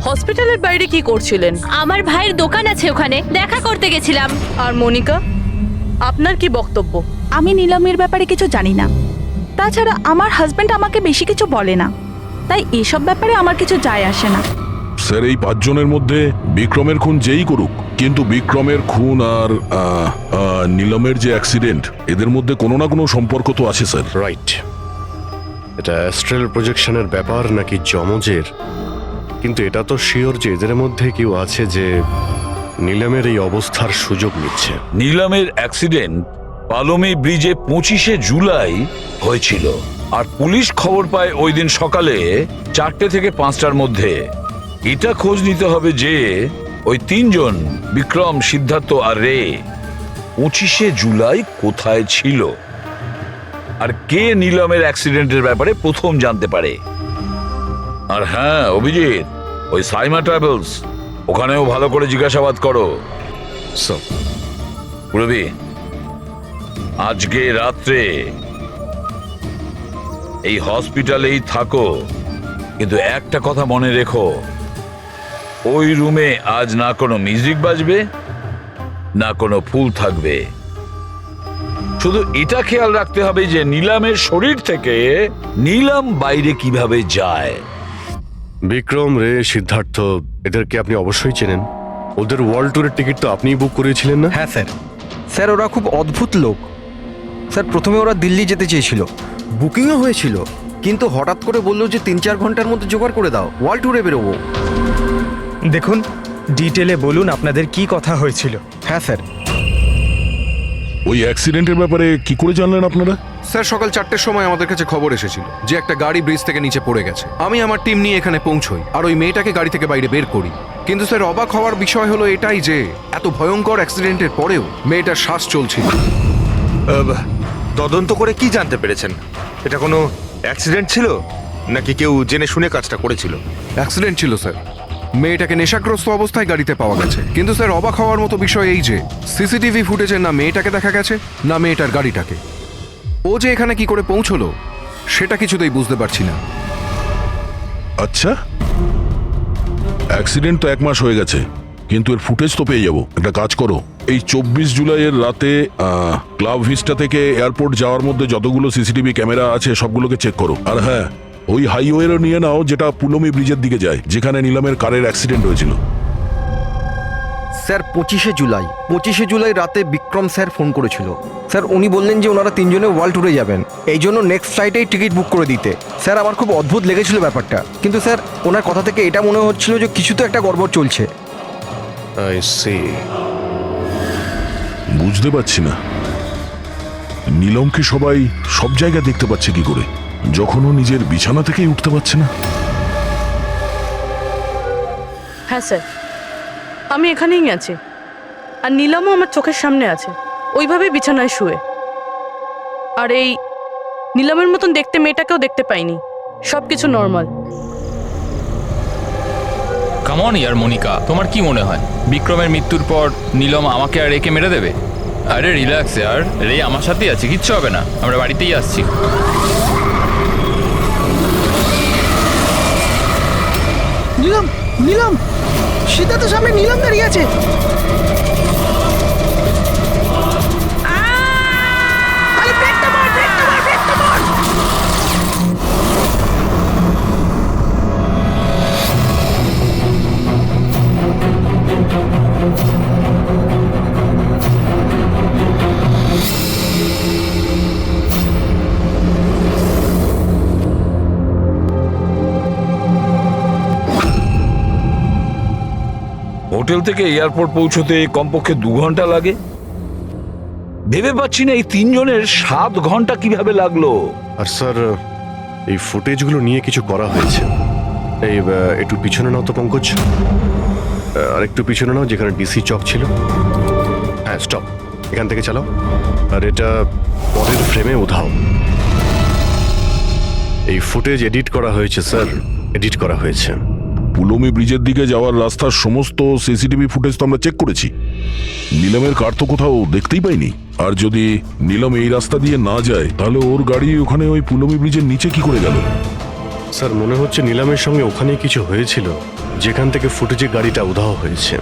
হসপিটালের বাইরে কি করছিলেন? আমার ভাইয়ের দোকান আছে, ওখানে দেখা করতে গেছিলাম। আর মনিকা, আপনার কি বক্তব্য? আমি নীলমের ব্যাপারে কিছু জানি না, তাছাড়া আমার হাজব্যান্ড আমাকে বেশি কিছু বলে না, তাই এসব ব্যাপারে আমার কিছু যায় আসে না। স্যার এই 5 জনের মধ্যে বিক্রমের খুন যেই করুক, কিন্তু বিক্রমের খুন আর নিলমের যে অ্যাক্সিডেন্ট, এদের মধ্যে কোনো না কোনো সম্পর্ক তো আছে স্যার। রাইট। এটা অ্যাস্ট্রাল প্রজেকশনের ব্যাপার নাকি যমজের, কিন্তু এটা তো শিওর যে এদের মধ্যে কেউ আছে যে নিলামের এই অবস্থার সুযোগ নিচ্ছে। নিলামের অ্যাক্সিডেন্ট পালোমি ব্রিজে 25শে জুলাই হয়েছিল, আর পুলিশ খবর পায় ওই দিন সকালে 4টে থেকে 5টার মধ্যে। এটা খোঁজ নিতে হবে যে ওই 3 জন বিক্রম, সিদ্ধার্থ আর রে 25শে জুলাই কোথায় ছিল, আর কে নিলামের অ্যাক্সিডেন্টের ব্যাপারে প্রথম জানতে পারে। আর হ্যাঁ অভিজিৎ, ওই সাইমা ট্রাভেলস, ওখানেও ভালো করে জিজ্ঞাসাবাদ করো। রবি, আজকে রাত্রে এই হসপিটালেই থাকো, কিন্তু একটা কথা মনে রেখো, ওই রুমে আজ না কোনো মিউজিক বাজবে না কোনো ফুল থাকবে। শুধু এটা খেয়াল রাখতে হবে যে নিলামের শরীর থেকে নিলাম বাইরে কিভাবে যায়। বিক্রম, রে, সিদ্ধার্থ, এদেরকে আপনি অবশ্যই চেনেন। ওদের ওয়ার্ল্ড ট্যুরের টিকিট তো আপনিই বুক করিয়েছিলেন না? হ্যাঁ স্যার। স্যার ওরা খুব অদ্ভুত লোক। স্যার প্রথমে ওরা দিল্লি যেতে চেয়েছিল, বুকিংও হয়েছিল, কিন্তু হঠাৎ করে বললো যে 3-4 ঘন্টার মধ্যে জোগাড় করে দাও, ওয়ার্ল্ড ট্যুরে বেরোবো। দেখুন, ডিটেলে বলুন আপনাদের কি কথা হয়েছিল। হ্যাঁ স্যার। ওই অ্যাক্সিডেন্টের ব্যাপারে কি করে জানলেন আপনারা? স্যার সকাল 4টের সময় আমাদের কাছে খবর এসেছিল যে একটা গাড়ি ব্রিজ থেকে নিচে পড়ে গেছে। আমি আমার টিম নিয়ে এখানে পৌঁছই আর ওই মেয়েটাকে গাড়ি থেকে বাইরে বের করি। কিন্তু স্যার অবাক হওয়ার বিষয় হলো এটাই যে এত ভয়ঙ্কর অ্যাক্সিডেন্টের পরেও মেয়েটার শ্বাস চলছিল। তদন্ত করে কি জানতে পেরেছেন? এটা কোনো অ্যাক্সিডেন্ট ছিল নাকি কেউ জেনে শুনে কাজটা করেছিল? অ্যাক্সিডেন্ট ছিল স্যার। মেয়েটাকে নেশাগ্রস্ত অবস্থায় গাড়িতে পাওয়া গেছে, কিন্তু স্যার অবাক হওয়ার মতো বিষয় এই যে সিসিটিভি ফুটেজে না মেয়েটাকে দেখা গেছে না মেয়েটার গাড়িটাকে। ও যে এখানে কি করে পৌঁছলো সেটা কিছুতেই বুঝতে পারছি না। আচ্ছা, অ্যাক্সিডেন্ট তো 1 মাস হয়ে গেছে, কিন্তু এর ফুটেজ তো পেয়ে যাবো। একটা কাজ করো, এই 24 জুলাইয়ের রাতে ক্লাব ভিস্টা থেকে এয়ারপোর্ট যাওয়ার মধ্যে যতগুলো সিসিটিভি ক্যামেরা আছে সবগুলোকে চেক করো। আর হ্যাঁ, ওই হাইওয়েরও নিয়ে নাও যেটা পুলমি ব্রিজের দিকে যায়, যেখানে নিলামের কারের অ্যাক্সিডেন্ট হয়েছিল। স্যার 25শে জুলাই রাতে বিক্রম স্যার ফোন করেছিল। স্যার উনি বললেন যে ওনারা তিনজনে ওয়ার্ল্ড ট্যুরে যাবেন, এই জন্য নেক্সট ফ্লাইটেই টিকিট বুক করে দিতে। স্যার আমার খুব অদ্ভুত লেগেছিল ব্যাপারটা, কিন্তু স্যার ওনার কথা থেকে এটা মনে হচ্ছিল যে কিছু তো একটা গড়বড় চলছে। বুঝতে পারছি না নীলমকে সবাই সব জায়গায় দেখতে পাচ্ছে কি করে, যখন ও নিজের বিছানা থেকেই উঠতে পারছে না। হ্যাঁ স্যার, আমি এখানেই আছি, আর নীলমও আমার চোখের সামনে আছে, ওইভাবে বিছানায় শুয়ে। আর এই নীলমের মতন দেখতে মেয়েটাকেও দেখতে পাইনি, সব কিছু নর্মাল। কামন ইয়ার মনিকা, তোমার কি মনে হয় বিক্রমের মৃত্যুর পর নীলম আমাকে আর রেকে মেরে দেবে? আরে রিল্যাক্স ইয়ার, রে আমার সাথেই আছে, কিচ্ছু হবে না, আমরা বাড়িতেই আসছি। নীলম, নীলম, সিদ্ধার্থ সামনে নীলম দাঁড়িয়ে আছে। হোটেল থেকে এয়ারপোর্ট পৌঁছতে কমপক্ষে 2 ঘন্টা লাগে। ভেবে পাচ্ছি না এই তিনজনের 7 ঘন্টা কিভাবে লাগলো। আর স্যার এই ফুটেজগুলো নিয়ে কিছু করা হয়েছে। এই একটু পিছনে নাও তো পঙ্কজ, আর একটু পিছনে নাও যেখানে ডিসি চক ছিল। হ্যাঁ স্টপ, এখান থেকে চালাও। আর এটা পরের ফ্রেমে উঠাও। এই ফুটেজ এডিট করা হয়েছে স্যার, এডিট করা হয়েছে। পুলমি ব্রিজের দিকে যাওয়ার রাস্তার সমস্ত সিসিটিভি ফুটেজ তো আমরা চেক করেছি, নীলমের কার তো কোথাও দেখতেই পাইনি। আর যদি নীলম এই রাস্তা দিয়ে না যায় তাহলে ওর গাড়ি ওখানে ওই পুলমি ব্রিজের নিচে কি করে গেল? স্যার মনে হচ্ছে নীলামের সঙ্গে ওখানেই কিছু হয়েছিল, যেখান থেকে ফুটেজে গাড়িটা উধাও হয়েছে।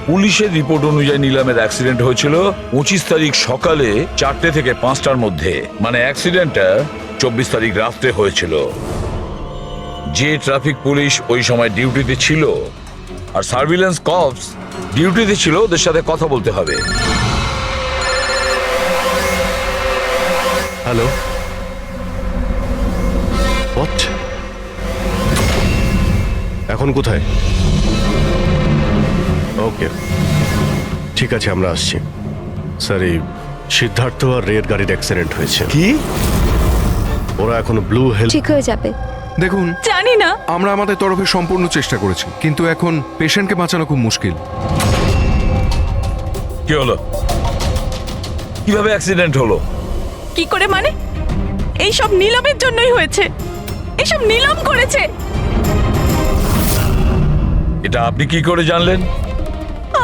পুলিশের রিপোর্ট অনুযায়ী নীলামের অ্যাক্সিডেন্ট হয়েছিল 25 তারিখ সকালে 4টে থেকে 5টার মধ্যে, মানে অ্যাক্সিডেন্টটা 24 তারিখ রাত্রে হয়েছিল। যে ট্রাফিক পুলিশ ওই সময় ডিউটিতে ছিল আর সার্ভিলেন্স কপস ডিউটিতে ছিল, ওদের সাথে কথা বলতে হবে। Hello, what? এখন কোথায়? ওকে, ঠিক আছে, আমরা আসছি। স্যার এই সিদ্ধার্থ আর রেড গাড়ির অ্যাক্সিডেন্ট হয়েছে। কি? ওরা এখন ব্লু হেল ঠিক হয়ে যাবে। দেখুন, জানি না, আমরা আমাদের তরফে সম্পূর্ণ চেষ্টা করেছি, কিন্তু এখন পেশেন্টকে বাঁচানো খুব মুশকিল। কি হলো? কিভাবে অ্যাক্সিডেন্ট হলো? কি করে মানে? এই সব নীলমের জন্যই হয়েছে, এইসব নীলম করেছে। এটা আপনি কি করে জানলেন?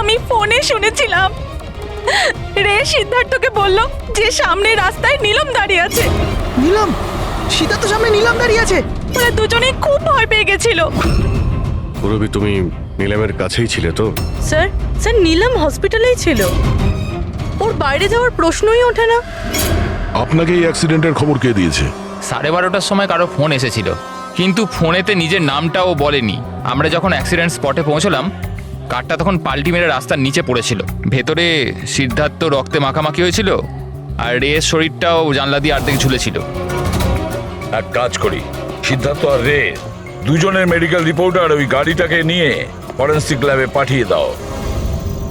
আমি ফোনে শুনেছিলাম, রে সিদ্ধার্থকে বলল যে সামনে রাস্তায় নীলম দাঁড়িয়ে আছে। নীলম, সিদ্ধার্থ সামনে নীলম দাঁড়িয়ে আছে। ওরা দুজনেই খুব ভয় পেয়ে গেছিল। পুরবি তুমি নীলামের কাছেই ছিলে তো? স্যার, স্যার নীলম হসপিটালেই ছিল, ওর বাইরে যাওয়ার প্রশ্নই ওঠে না। আপনাকে এই অ্যাক্সিডেন্টের খবর কে দিয়েছে? 12:30টার সময় কারো ফোন এসেছিল, কিন্তু ফোনেতে নিজের নামটাও বলেনি। আমরা যখন অ্যাক্সিডেন্ট স্পটে পৌঁছলাম, কারটা তখন পাল্টি মেরে রাস্তার নিচে পড়েছিল। ভেতরে সিদ্ধার্থ রক্তে মাখামাখি হয়েছিল, আর রের শরীরটাও জানলা দিয়ে অর্ধেক ঝুলেছিল। এক কাজ করি, সিদ্ধার্থ আর রে দুজনের মেডিকেল রিপোর্ট আর ওই গাড়িটাকে নিয়ে ফরেন্সিক ল্যাবে পাঠিয়ে দাও।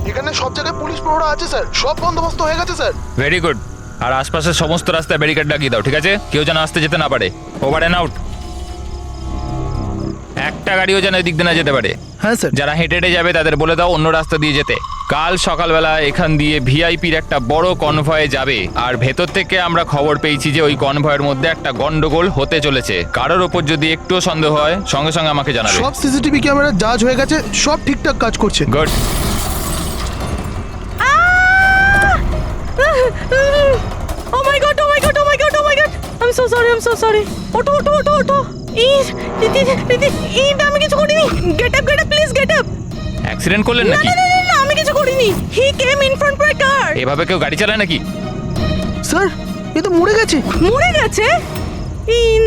এখানে সব জায়গায় পুলিশ প্রহরা আছে স্যার, সব বন্দোবস্ত হয়ে গেছে স্যার। Very good. আর আশপাশের সমস্ত রাস্তায় ব্যারিকেড লাগিয়ে দাও, ঠিক আছে? কেউ যেন আসতে যেতে না পারে। Over and out. একটা গাড়িও যেন এদিক দিয়ে না যেতে পারে। হ্যাঁ স্যার। যারা হেঁটে হেঁটে যাবে তাদের বলে দাও অন্য রাস্তা দিয়ে যেতে। কাল সকালবেলা এখান দিয়ে ভিআইপির একটা বড় কনভয়ে যাবে, আর ভেতর থেকে আমরা খবর পেয়েছি যে ওই কনভয়ের মধ্যে একটা গন্ডগোল হতে চলেছে। কারোর ওপর যদি একটু সন্দেহ হয় সঙ্গে সঙ্গে আমাকে জানাবে। সব সিসিটিভি ক্যামেরা জাজ হয়ে গেছে, সব ঠিকঠাক কাজ করছে। Good. Oh my god, oh my god, oh my god, oh my god, I am so sorry, I am so sorry. ওঠো ওঠো ওঠো ওঠো। আমি কিছু করিনি। Get up, get up, please get up. Accident করলেন নাকি? না না না, আমি কিছু করিনি। He came in front by car. এভাবে কেউ গাড়ি চালায় নাকি? স্যার, এ তো মরে গেছে। মরে গেছে?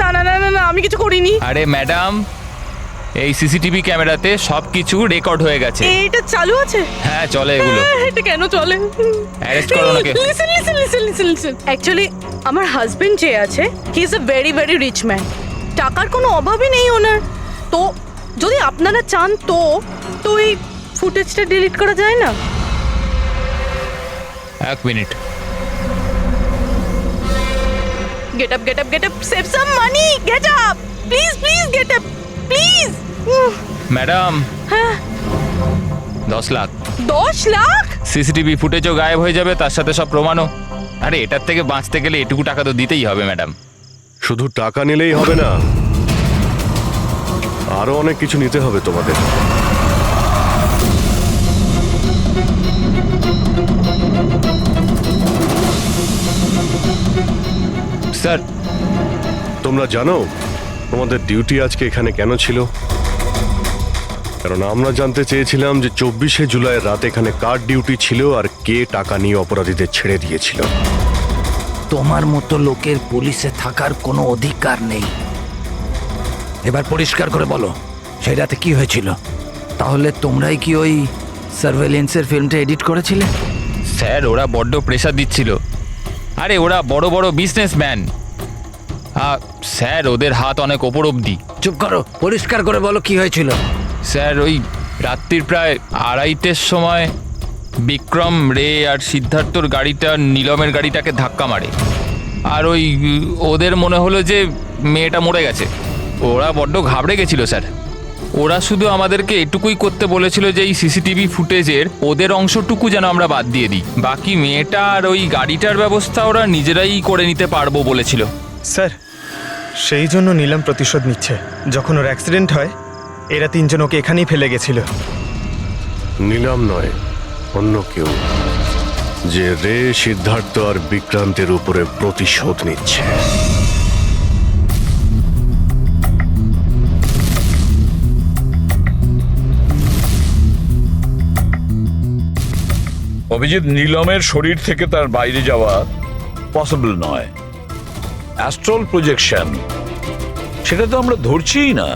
না না না না না, আমি কিছু করিনি। আরে ম্যাডাম, এই সিসিটিভি ক্যামেরাতে সবকিছু রেকর্ড হয়ে গেছে। এটা চালু আছে? হ্যাঁ চলে এগুলো। এটা কেন চলে? অ্যারেস্ট করো ওনাকে। লিসেন অ্যাকচুয়ালি আমার হাজবেন্ড যে আছে he is a very very rich man. টাকার কোনো অভাবই নেই ওনার। তো যদি আপনারা চান তো এই ফুটেজটা ডিলিট করা যায় না? এক minute. Get up, save some money, get up, please, get up, please. Madam হ্যাঁ 10 লাখ। 10 লাখ? সিসিটিভি ফুটেজও গায়েব হয়ে যাবে, তার সাথে সব প্রমাণও। আরে এটার থেকে বাঁচতে গেলে এটুকু টাকা তো দিতেই হবে ম্যাডাম। শুধু টাকা নিলেই হবে না, আরো অনেক কিছু নিতে হবে তোমাদের। স্যার তোমরা জানো তোমাদের ডিউটি আজকে এখানে কেন ছিল? কারণ আমরা জানতে চেয়েছিলাম যে 24শে জুলাই রাত এখানে কার ডিউটি ছিল আর কে টাকা নিয়ে অপরাধীদের ছেড়ে দিয়েছিল। তোমার মতো লোকের পুলিশে থাকার কোনো অধিকার নেই। এবার পরিষ্কার করে বলো সেই রাতে কি হয়েছিল? তাহলে তোমরাই কি ওই সার্ভেলেন্সের ফিল্মটা এডিট করেছিলে? স্যার ওরা বড্ড প্রেশার দিচ্ছিল। আরে ওরা বড় বড় বিজনেসম্যান, স্যার ওদের হাত অনেক ওপর অবধি। চুপ করো, পরিষ্কার করে বলো কি হয়েছিল। স্যার ওই রাত্রির প্রায় 2:30টার সময় বিক্রম, রে আর সিদ্ধার্থর গাড়িটা নীলমের গাড়িটাকে ধাক্কা মারে। আর ওই ওদের মনে হলো যে মেয়েটা মরে গেছে। ওরা বড্ড ঘাবড়ে গেছিল স্যার। ওরা শুধু আমাদেরকে এটুকুই করতে বলেছিল যে এই সিসিটিভি ফুটেজের ওদের অংশটুকু যেন আমরা বাদ দিয়ে দিই, বাকি মেয়েটা আর ওই গাড়িটার ব্যবস্থা ওরা নিজেরাই করে নিতে পারবো বলেছিল। স্যার সেই জন্য নীলম প্রতিশোধ নিচ্ছে। যখন ওর অ্যাক্সিডেন্ট হয় এরা তিনজন ওকে এখানেই ফেলে গেছিল। নিলাম নয়, অন্য কেউ, যে রে, সিদ্ধার্থ আর বিক্রান্তের উপরে প্রতিশোধ নিচ্ছে। অভিজিৎ, নীলমের শরীর থেকে তার বাইরে যাওয়া পসিবল নয়। অ্যাস্ট্রাল প্রজেকশন সেটা তো আমরা ধরছিই না।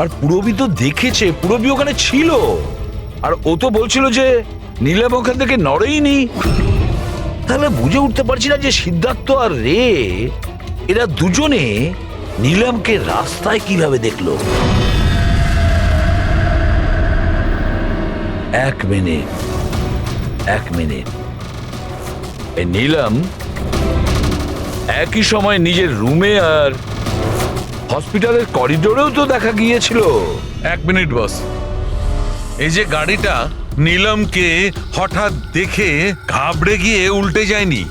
আর পুরবি তো দেখেছে, পুরবি ওখানে ছিল, আর ও তো বলছিল যে নীলম ওখান থেকে নড়েইনি। তাহলে বুঝে উঠতে পারছি না যে সিদ্ধার্থ আর রে এরা দুজনে নীলমকে রাস্তায় কিভাবে দেখলো। এক মিনিট, এই নীলম একই সময় নিজের রুমে আর হসপিটালের করিডোরেও তো দেখা গিয়েছিল। 1 মিনিট বস, এই যে গাড়িটা নীলমকে হঠাৎ দেখে ঘাবড়ে গিয়ে উল্টে যায়নি,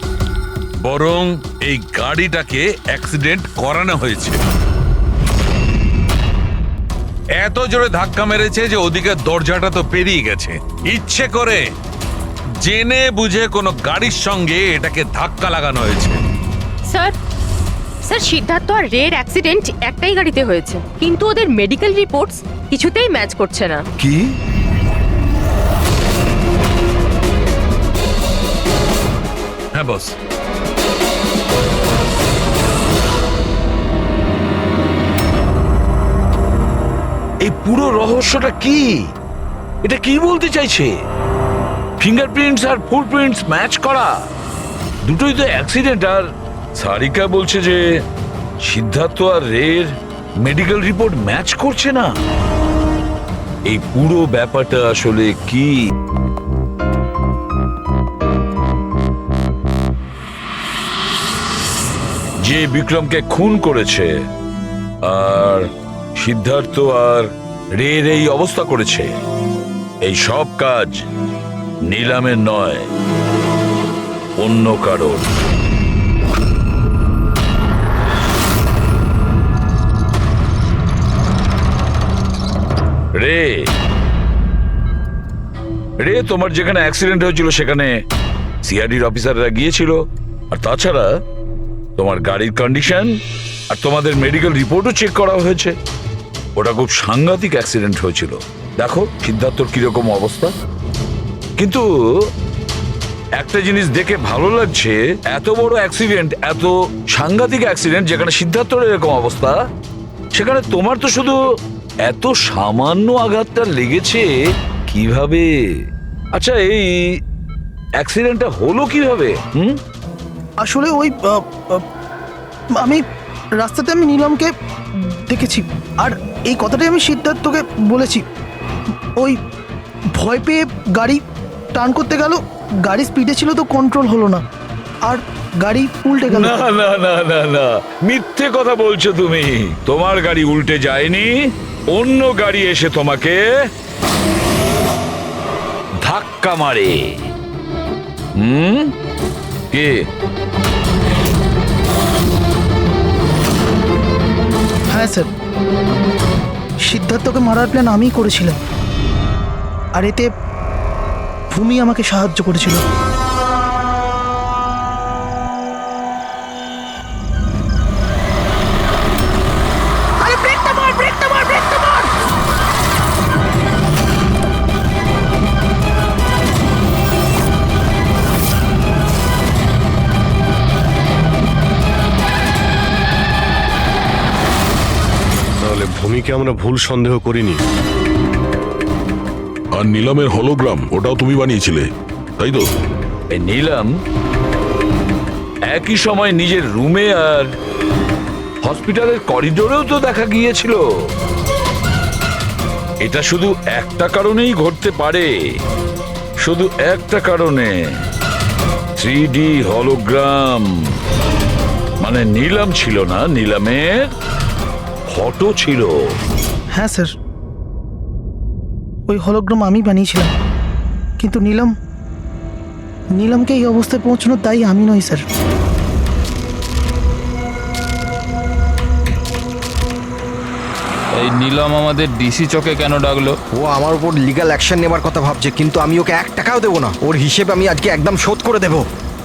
বরং এই গাড়িটাকে অ্যাক্সিডেন্ট করানো হয়েছে। এত জোরে ধাক্কা মেরেছে যে ওদিকে দরজাটা তো পেরিয়ে গেছে। ইচ্ছে করে জেনে বুঝে কোনো গাড়ির সঙ্গে এটাকে ধাক্কা লাগানো হয়েছে। স্যার সিদ্ধার্থ আর রের অ্যাক্সিডেন্ট একটাই গাড়িতে হয়েছে, কিন্তু ওদের মেডিকেল রিপোর্টস কিছুতেই ম্যাচ করছে না। কি? হ্যাঁ বস, এই পুরো রহস্যটা কি? এটা কি বলতে চাইছে? ফিঙ্গারপ্রিন্টস আর ফুটপ্রিন্টস ম্যাচ করা, দুটোই তো অ্যাক্সিডেন্ট। আর সারিকা বলছে যে সিদ্ধার্থ আর রের মেডিকেল রিপোর্ট ম্যাচ করছে না। এই পুরো ব্যাপারটা আসলে কি? যে বিক্রমকে খুন করেছে আর সিদ্ধার্থ আর রের এই অবস্থা করেছে, এই সব কাজ নীলামের নয়, অন্য কারোর। রে তোমার যেখানে অ্যাক্সিডেন্ট হয়েছিল সেখানে সিআইডির অফিসাররা গিয়েছিল। আর তাছাড়া তোমার গাড়ির কন্ডিশন আর তোমাদের মেডিকেল রিপোর্টও চেক করা হয়েছে। ওটা খুব সাংঘাতিক অ্যাক্সিডেন্ট হয়েছিল। দেখো সিদ্ধার্থর কিরকম অবস্থা। কিন্তু একটা জিনিস দেখে ভালো লাগছে, এত বড় অ্যাক্সিডেন্ট, এত সাংঘাতিক অ্যাক্সিডেন্ট যেখানে সিদ্ধার্থর এরকম অবস্থা, সেখানে তোমার তো শুধু এত সামান্য আঘাতটা লেগেছে কিভাবে? আচ্ছা, এই অ্যাক্সিডেন্টটা হলো কিভাবে? আসলে ওই আমি রাস্তাতে আমি নীলমকে দেখেছি, আর এই কথাটাই আমি সিদ্ধার্থকে বলেছি। ওই ভয় পেয়ে গাড়ি টার্ন করতে গেল, গাড়ি স্পিডে ছিল তো কন্ট্রোল হলো না, আর গাড়ি উল্টে গেল। না না না না না, মিথ্যে কথা বলছো তুমি। তোমার গাড়ি উল্টে যায়নি, অন্য গাড়ি এসে তোমাকে ধাক্কা মারে। কে? হ্যাঁ স্যার, সিদ্ধার্থকে মারার প্ল্যান আমিই করেছিলাম, আর এতে ভূমি আমাকে সাহায্য করেছিল। তাহলে ভূমিকে আমরা ভুল সন্দেহ করিনি। আর নিলামের হলোগ্রাম ওটাও তুমি বানিয়েছিলে, তাই তো? নিলাম একই সময় নিজের রুমে আর হসপিটালের করিডোরেও তো দেখা গিয়েছিল। এটা শুধু একটা কারণেই ঘটতে পারে, শুধু একটা কারণে। 3D হলোগ্রাম মানে নিলাম ছিল না, নিলামের ফটো ছিল। হ্যাঁ স্যার, ওই হলোগ্রাম আমি বানিয়েছিলাম, কিন্তু নীলমকে এই অবস্থায় পৌঁছানোর দায়ী আমি নই স্যার। এই নিলাম আমাদের ডিসি চকে কেন ডাকলো? ও আমার উপর লিগ্যাল অ্যাকশন নেবার কথা ভাবছে, কিন্তু আমি ওকে 1 টাকাও দেবো না। ওর হিসেব আমি আজকে একদম শোধ করে দেবো।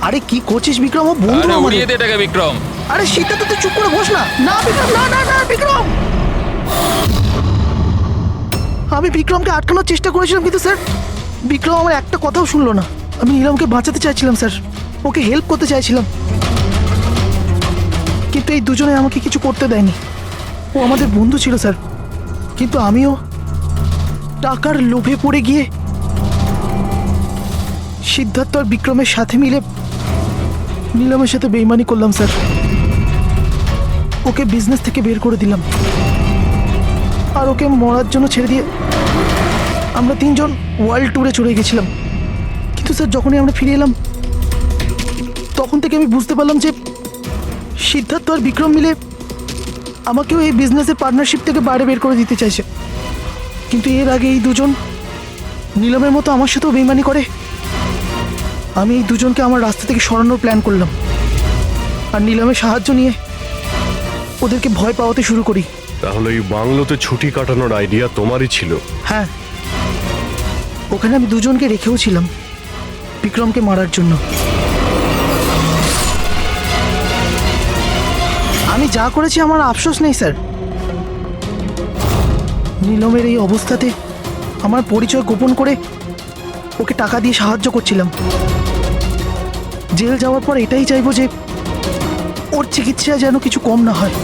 আরে কি করছিস বিক্রম? ও বন্ধু আরে আমাদের। উড়িয়ে দে এটাকে বিক্রম। আরে সেটা তো তুই চুপ করে বস না। না বিক্রম, না না না বিক্রম। আমি বিক্রমকে আটকানোর চেষ্টা করেছিলাম, কিন্তু স্যার বিক্রম আমার একটা কথাও শুনলো না। আমি নীলমকে বাঁচাতে চাইছিলাম স্যার, ওকে হেল্প করতে চাইছিলাম, কিন্তু এই দুজনে আমাকে কিছু করতে দেয়নি। ও আমাদের বন্ধু ছিল স্যার, কিন্তু আমিও টাকার লোভে পড়ে গিয়ে সিদ্ধার্থ আর বিক্রমের সাথে মিলে নীলমের সাথে বেইমানি করলাম স্যার। ওকে বিজনেস থেকে বের করে দিলাম, আর ওকে মরার জন্য ছেড়ে দিয়ে আমরা 3 জন ওয়ার্ল্ড ট্যুরে চলে গেছিলাম। কিন্তু স্যার যখনই আমরা ফিরে এলাম, তখন থেকে আমি বুঝতে পারলাম যে সিদ্ধার্থ আর বিক্রম মিলে আমাকেও এই বিজনেসের পার্টনারশিপ থেকে বাইরে বের করে দিতে চাইছে। কিন্তু এর আগে এই দুজন নীলমের মতো আমার সাথেও বেইমানি করে। আমি এই দুজনকে আমার রাস্তা থেকে সরানোর প্ল্যান করলাম, আর নীলমের সাহায্য নিয়ে ওদেরকে ভয় পাওয়াতে শুরু করি। তাহলে এই বাংলোতে ছুটি কাটানোর আইডিয়া তোমারই ছিল? হ্যাঁ, ওখানে আমি দুজনকে রেখেও ছিলাম বিক্রমকে মারার জন্য। আমি যা করেছি আমার আফসোস নেই স্যার। নীলমের এই অবস্থাতে আমার পরিচয় গোপন করে ওকে টাকা দিয়ে সাহায্য করছিলাম। জেল যাওয়ার পর এটাই চাইবো যে ওর চিকিৎসা যেন কিছু কম না হয়।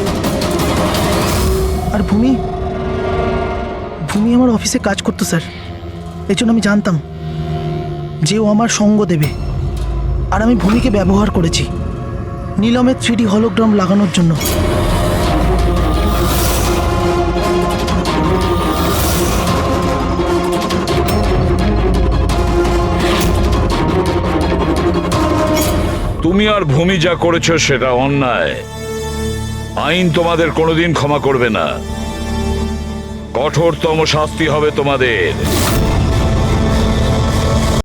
আর ভূমি আমার অফিসে কাজ করতো স্যার, এই জন্য আমি জানতাম যে ও আমার সঙ্গ দেবে, আর আমি ভূমিকে ব্যবহার করেছি নীলমের 3D হলোগ্রাম লাগানোর জন্য। তুমি আর ভূমি যা করেছো সেটা অন্যায়। আইন তোমাদের কোনোদিন ক্ষমা করবে না, কঠোরতম শাস্তি হবে তোমাদের।